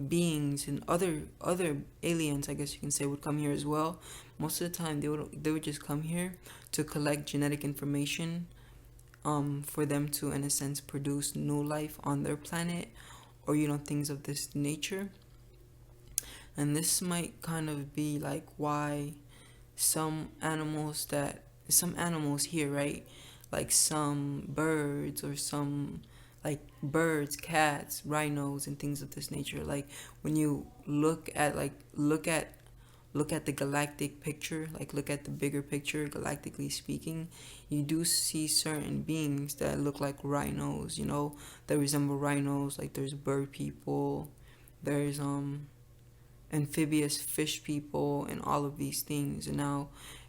beings and other aliens, I guess you can say, would come here as well. Most of the time they would just come here to collect genetic information, for them to, in a sense, produce new life on their planet, or things of this nature. And this might kind of be like why some animals here, right? Like some birds, or some, like birds, cats, rhinos, and things of this nature. Like when you look at the galactic picture, like look at the bigger picture, galactically speaking, you do see certain beings that look like rhinos, that resemble rhinos. Like there's bird people, there's amphibious fish people, and all of these things. And now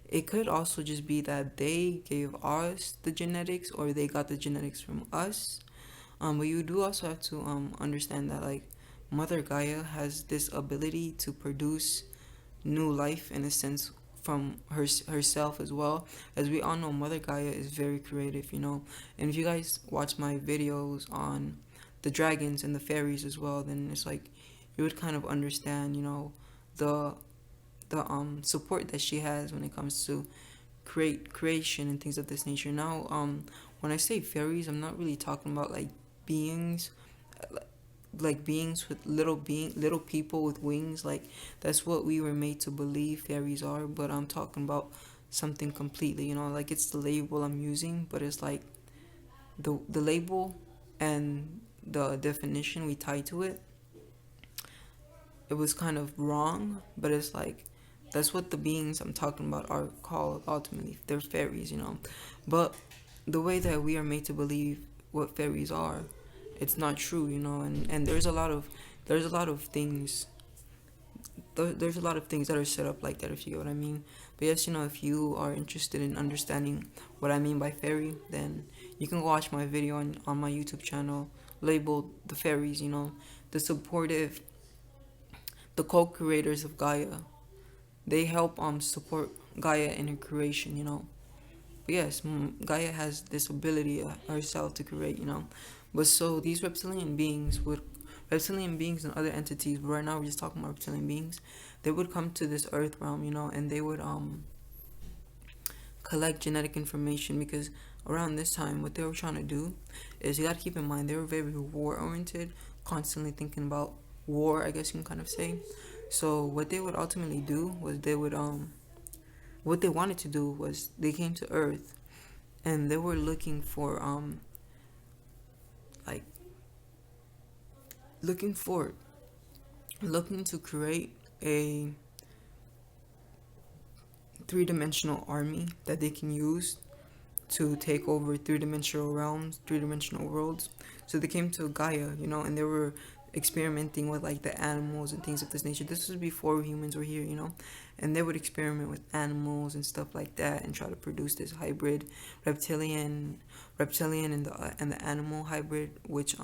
it could also just be that they gave us the genetics, or they got the genetics from us. But you do also have to understand that, like, Mother Gaia has this ability to produce new life, in a sense, from herself as well. As we all know, Mother Gaia is very creative, and if you guys watch my videos on the dragons and the fairies as well, then it's like you would kind of understand, the support that she has when it comes to creation and things of this nature. Now, when I say fairies, I'm not really talking about like beings, like beings with little people with wings. Like that's what we were made to believe fairies are. But I'm talking about something completely, like it's the label I'm using, but it's like the label and the definition we tie to it. It was kind of wrong, but it's like that's what the beings I'm talking about are called ultimately. They're fairies, But the way that we are made to believe what fairies are, it's not true, and there's a lot of things there's a lot of things that are set up like that, if you get what I mean. But yes, if you are interested in understanding what I mean by fairy, then you can watch my video on my YouTube channel labeled The Fairies, the supportive, the co-creators of Gaia. They help support Gaia in her creation, But yes, Gaia has this ability herself to create, But so these reptilian beings and other entities, but right now we're just talking about reptilian beings, they would come to this earth realm, and they would collect genetic information, because around this time what they were trying to do is, you got to keep in mind, they were very war oriented, constantly thinking about war, I guess you can kind of say. So what they would ultimately do was what they wanted to do was they came to earth, and they were looking for like looking to create a three-dimensional army that they can use to take over three-dimensional realms, three-dimensional worlds. So they came to Gaia, and they were experimenting with like the animals and things of this nature. This was before humans were here, and they would experiment with animals and stuff like that, and try to produce this hybrid reptilian and the animal hybrid, which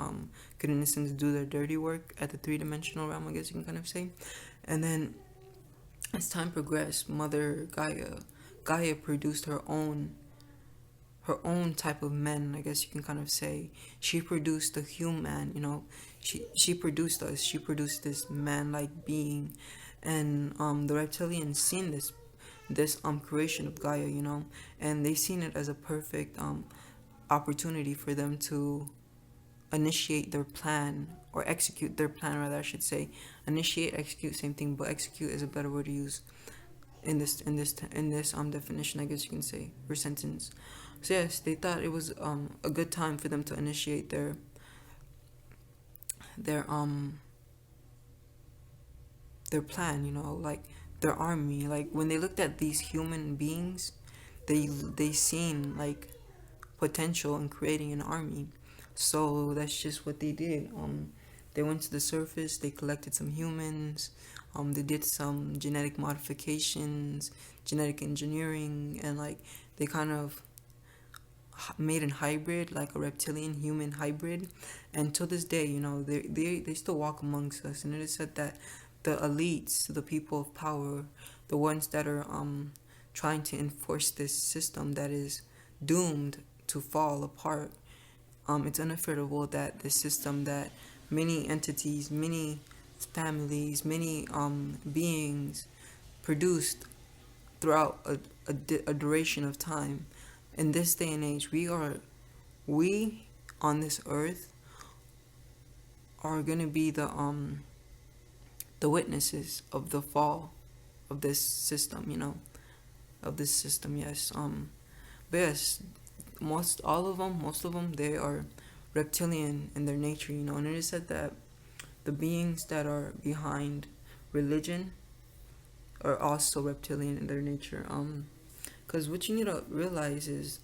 could, in a sense, do their dirty work at the three-dimensional realm, I guess you can kind of say. And then as time progressed, Mother Gaia produced her own type of men, I guess you can kind of say. She produced the human, she produced us. She produced this man-like being, and the reptilians seen this creation of Gaia, and they seen it as a perfect opportunity for them to initiate their plan, or execute their plan, rather, I should say. Initiate, execute, same thing, but execute is a better word to use in this definition, I guess you can say, or sentence. So yes, they thought it was a good time for them to initiate their plan, like their army. Like when they looked at these human beings, they seen like potential in creating an army. So that's just what they did. They went to the surface, they collected some humans, they did some genetic modifications, genetic engineering, and like they kind of made a hybrid, like a reptilian human hybrid. And to this day, they still walk amongst us, and it is said that the elites, the people of power, the ones that are trying to enforce this system that is doomed to fall apart, it's unavoidable that this system, that many entities, many families, many beings produced throughout a duration of time. In this day and age, we on this earth are gonna be the witnesses of the fall of this system, of this system. Yes. But yes, most of them, they are reptilian in their nature, and it is said that the beings that are behind religion are also reptilian in their nature. Because what you need to realize is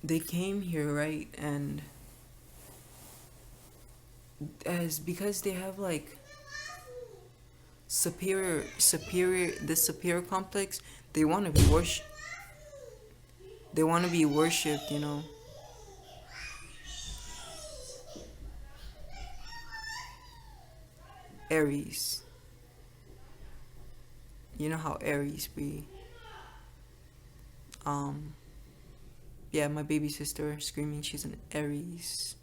they came here, right, and as because they have like this superior complex, they want to be worship. They want to be worshipped, Aries. You know how Aries be. Um, yeah, my baby sister screaming. She's an Aries.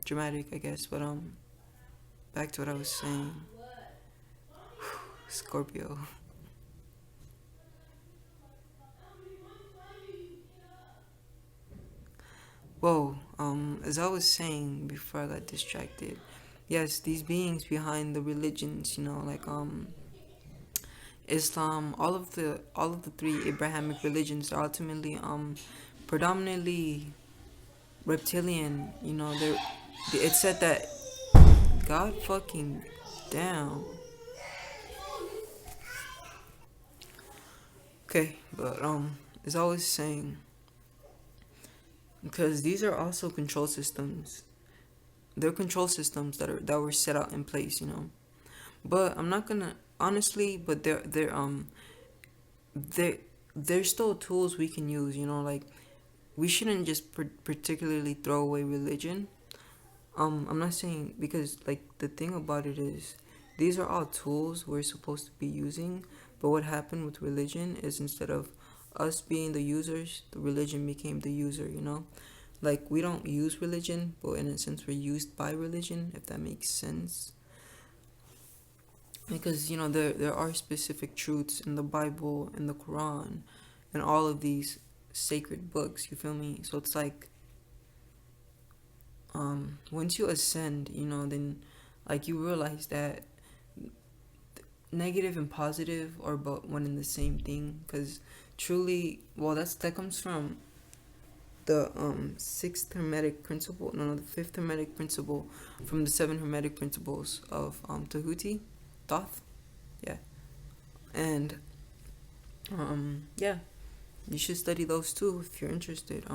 Dramatic, I guess, but back to what I was saying. Scorpio. Whoa. As I was saying before I got distracted, yes, these beings behind the religions, like Islam, all of the three Abrahamic religions are ultimately predominantly reptilian. It said that God fucking damn. Okay, but as I was saying, because these are also control systems. They're control systems that were set out in place, But I'm not gonna honestly, but they're they're still tools we can use, like we shouldn't just particularly throw away religion. I'm not saying, because like the thing about it is these are all tools we're supposed to be using, but what happened with religion is instead of us being the users, the religion became the user, Like we don't use religion, but in a sense we're used by religion, if that makes sense. Because there are specific truths in the Bible, in the Quran, and all of these sacred books, you feel me? So it's like once you ascend, then like you realize that negative and positive are but one and the same thing. Because truly, well, that comes from the sixth hermetic principle. No, the fifth hermetic principle from the seven hermetic principles of Tahuti, Thoth. Yeah, and yeah, you should study those too if you're interested.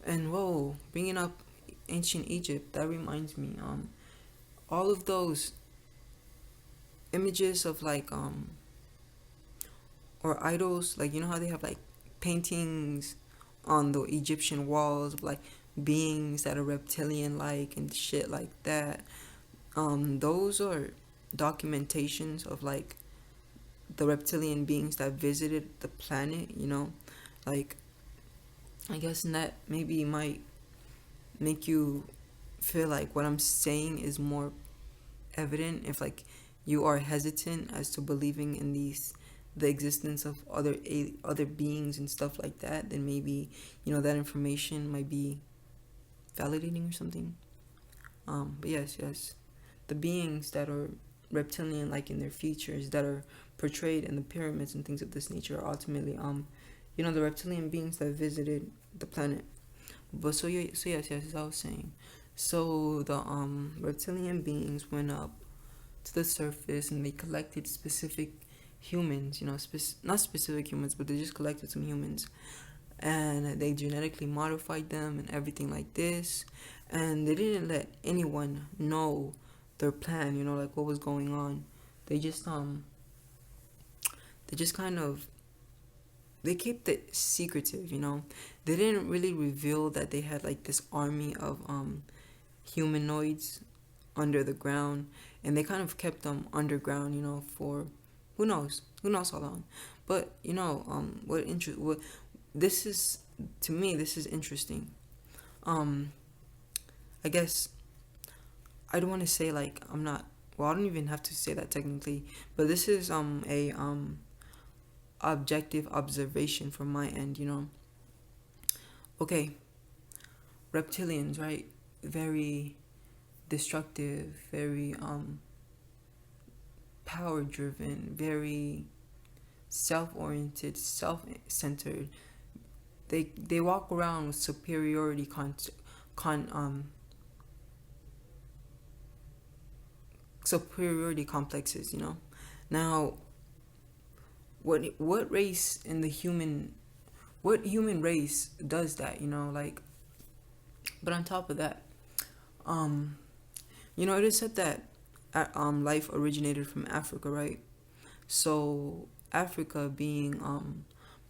And whoa, bringing up ancient Egypt, that reminds me, all of those images of like or idols, like how they have like paintings on the Egyptian walls of like beings that are reptilian like and shit like that. Those are documentations of like the reptilian beings that visited the planet, like I guess that maybe might make you feel like what I'm saying is more evident if like you are hesitant as to believing in the existence of other beings and stuff like that, then maybe that information might be validating or something. But yes, the beings that are reptilian like in their features that are portrayed in the pyramids and things of this nature are ultimately the reptilian beings that visited the planet. But yes, as I was saying, so the reptilian beings went up to the surface and they collected specific humans, not specific humans, but they just collected some humans, and they genetically modified them and everything like this, and they didn't let anyone know their plan, like what was going on. They just kind of they kept it secretive, They didn't really reveal that they had like this army of humanoids under the ground, and they kind of kept them underground, for who knows how long. But what this is, to me, this is interesting. I guess I don't want to say like I'm not. Well, I don't even have to say that technically, but this is a objective observation from my end. Okay, reptilians, right? Very destructive, very power driven, very self-oriented, self-centered. They walk around with con superiority complexes. Now, what race in the human what human race does that? Like, but on top of that, um it is said that life originated from Africa, right? So Africa being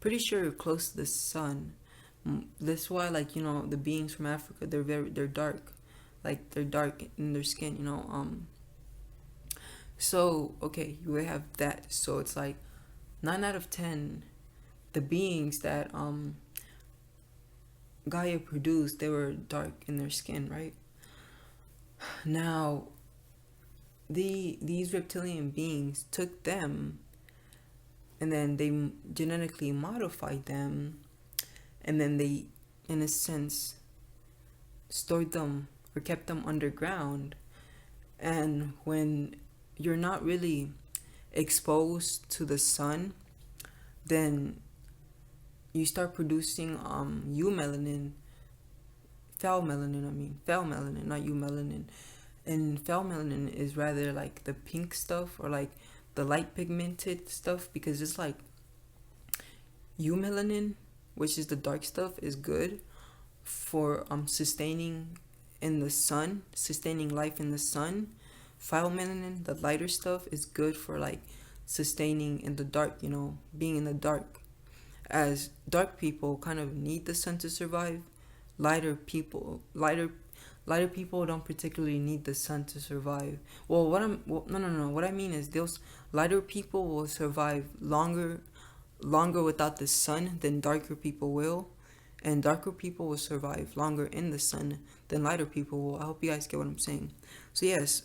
pretty sure close to the sun. That's why, like, the beings from Africa, they're dark, like they're dark in their skin. So okay, you have that. So it's like 9 out of 10, the beings that Gaia produced, they were dark in their skin, right? Now, these reptilian beings took them, and then they genetically modified them, and then they, in a sense, stored them or kept them underground. And when you're not really exposed to the sun, then you start producing eumelanin, fel melanin, not eumelanin. And fel melanin is rather like the pink stuff, or like the light pigmented stuff, because it's like eumelanin, which is the dark stuff, is good for sustaining in the sun, sustaining life in the sun. Phytomelanin, the lighter stuff, is good for like sustaining in the dark, being in the dark. As dark people kind of need the sun to survive, lighter people don't particularly need the sun to survive. No. What I mean is those lighter people will survive longer without the sun than darker people will, and darker people will survive longer in the sun than lighter people will. I hope you guys get what I'm saying. So yes,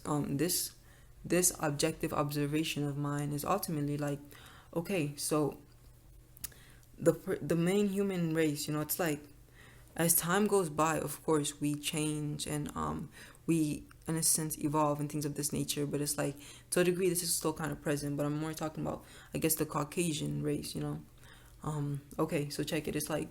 this objective observation of mine is ultimately like, okay, so the main human race, it's like, as time goes by, of course, we change, and we, in a sense, evolve and things of this nature. But it's like, to a degree, this is still kind of present. But I'm more talking about, I guess, the Caucasian race. Okay, so check it. It's like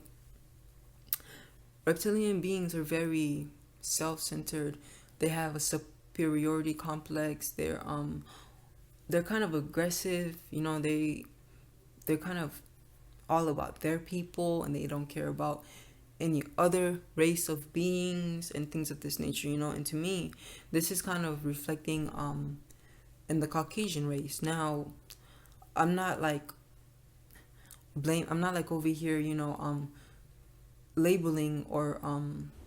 reptilian beings are very self-centered. They have a superiority complex. They're kind of aggressive. They're kind of all about their people, and they don't care about any other race of beings and things of this nature. And to me, this is kind of reflecting in the Caucasian race. Now, I'm not like over here, labeling or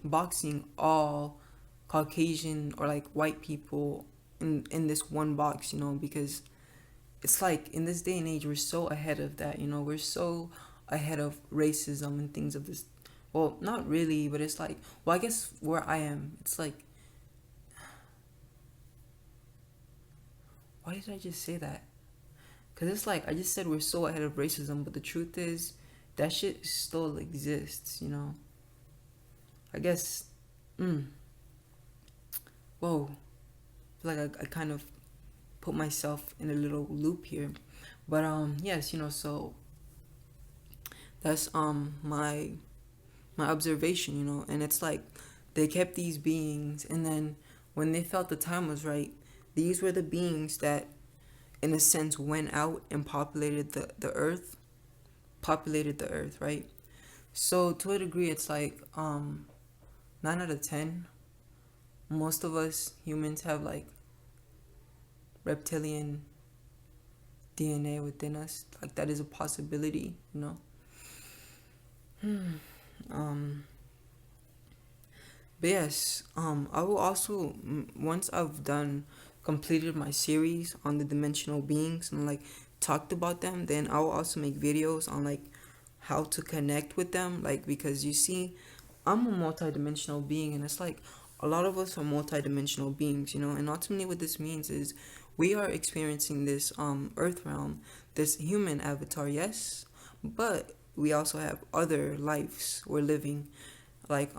boxing all Caucasian or like white people in this one box, because it's like, in this day and age, we're so ahead of that. We're so ahead of racism and things of this. Well, not really, but it's like, well, I guess where I am, it's like, why did I just say that? Because it's like, I just said we're so ahead of racism, but the truth is, that shit still exists, I guess, whoa, I feel like I kind of put myself in a little loop here. But, yes, so that's, my observation, and it's like, they kept these beings, and then when they felt the time was right, these were the beings that, in a sense, went out and populated the earth, right? So to a degree, it's like 9 out of 10, most of us humans have like reptilian DNA within us. Like, that is a possibility. But yes, I will also, once I've completed my series on the dimensional beings and like talked about them, then I will also make videos on like how to connect with them. Like, because you see, I'm a multi-dimensional being, and it's like, a lot of us are multidimensional beings, and ultimately what this means is we are experiencing this earth realm, this human avatar, yes, but we also have other lives we're living, like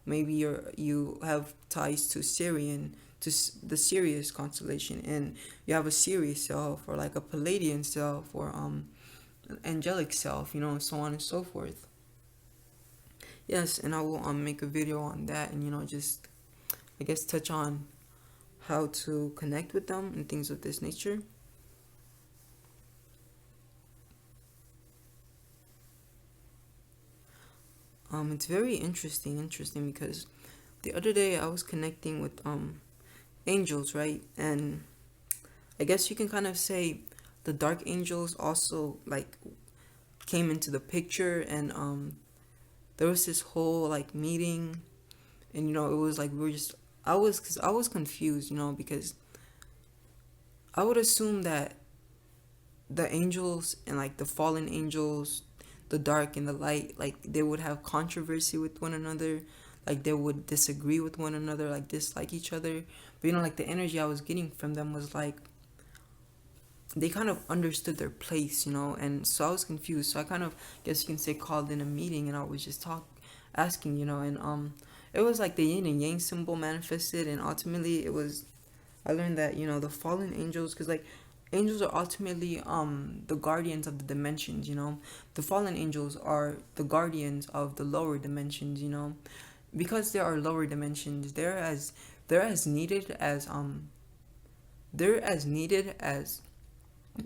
maybe you have ties to Syrian, to the Sirius constellation, and you have a Sirius self, or like a Palladian self, or an angelic self, so on and so forth. Yes, and I will make a video on that, and just, I guess, touch on how to connect with them and things of this nature. It's very interesting because the other day I was connecting with angels, right? And I guess you can kind of say the dark angels also like came into the picture, and there was this whole like meeting, and it was like we were just, cause I was confused, because I would assume that the angels and like the fallen angels, the dark and the light, like they would have controversy with one another, like they would disagree with one another, like dislike each other. But like the energy I was getting from them was like they kind of understood their place, and so I was confused. So I kind of, guess you can say, called in a meeting, and I was just asking, and it was like the yin and yang symbol manifested, and ultimately it was, I learned that the fallen angels, because like angels are ultimately the guardians of the dimensions. The fallen angels are the guardians of the lower dimensions. Because there are lower dimensions, they're as needed as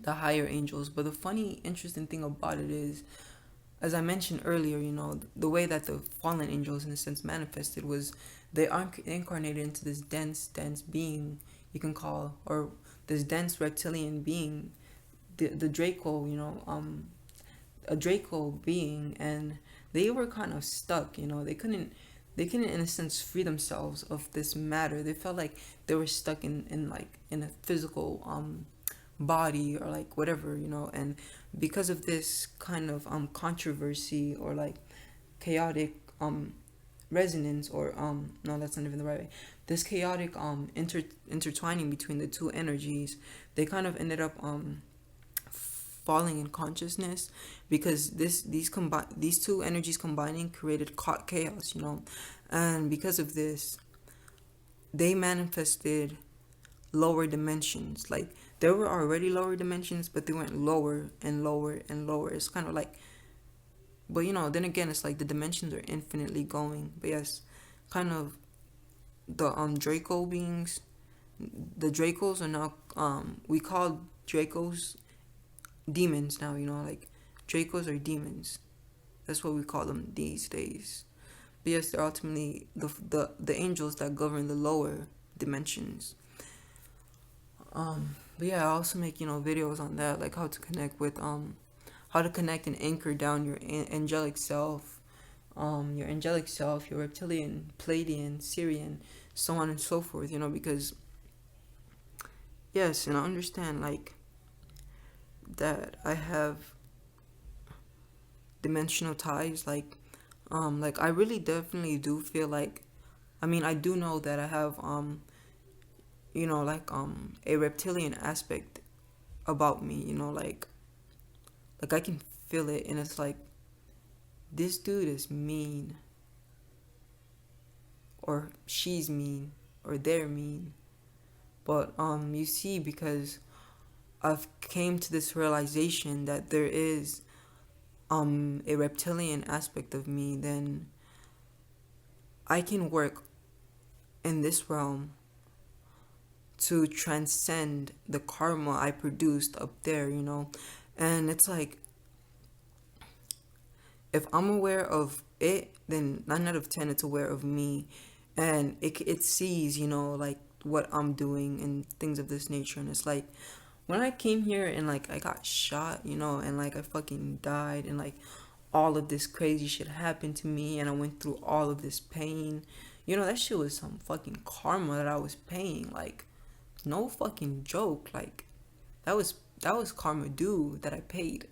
the higher angels. But the funny, interesting thing about it is, as I mentioned earlier, the way that the fallen angels, in a sense, manifested was they are incarnated into this dense being, you can call, or this dense reptilian being, the Draco, a Draco being, and they were kind of stuck. They couldn't in a sense free themselves of this matter. They felt like they were stuck in a physical body, or like whatever, and because of this kind of controversy, or like chaotic resonance, or no, that's not even the right way, this chaotic intertwining between the two energies, they kind of ended up falling in consciousness, because these two energies combining created chaos, and because of this they manifested lower dimensions. Like there were already lower dimensions, but they went lower and lower and lower. It's kind of like, but then again, it's like the dimensions are infinitely going. But yes, kind of the Draco beings, the Dracos are now we call Dracos demons now. Like Dracos are demons. That's what we call them these days. But yes, they're ultimately the angels that govern the lower dimensions. But yeah, I also make videos on that, like how to connect and anchor down your angelic self, your reptilian, Palladian, Syrian, so on and so forth. Because yes, and I understand like that I have dimensional ties, like I really definitely do feel like, I mean, I do know that I have a reptilian aspect about me, like I can feel it, and it's like this dude is mean, or she's mean, or they're mean. But you see, because I've came to this realization that there is a reptilian aspect of me, then I can work in this realm to transcend the karma I produced up there, and it's like, if I'm aware of it, then 9 out of 10 it's aware of me, and it sees, like what I'm doing and things of this nature. And it's like, when I came here and like I got shot, and like I fucking died, and like all of this crazy shit happened to me, and I went through all of this pain, that shit was some fucking karma that I was paying. Like, no fucking joke. Like, that was karma due that I paid.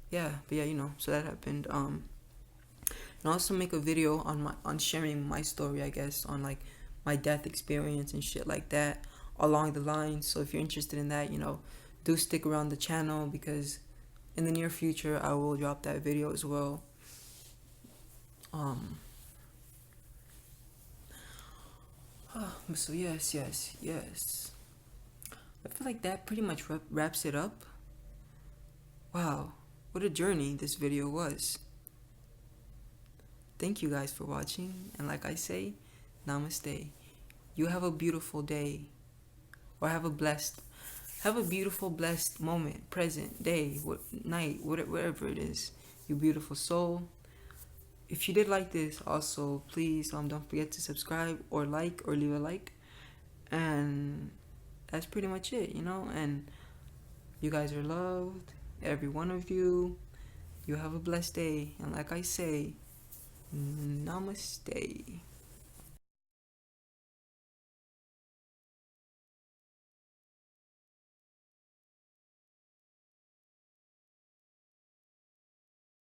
Yeah, but yeah, so that happened. and also make a video on sharing my story, I guess, on like my death experience and shit like that along the line. So if you're interested in that, do stick around the channel, because in the near future I will drop that video as well. So yes. I feel like that pretty much wraps it up. Wow, what a journey this video was. Thank you guys for watching, and like I say, namaste. You have a beautiful day, or have a beautiful, blessed moment, present, day, night, whatever it is, you beautiful soul. If you did like this, also please don't forget to subscribe or like or leave a like. And that's pretty much it, and you guys are loved, every one of you. You have a blessed day, and like I say, namaste.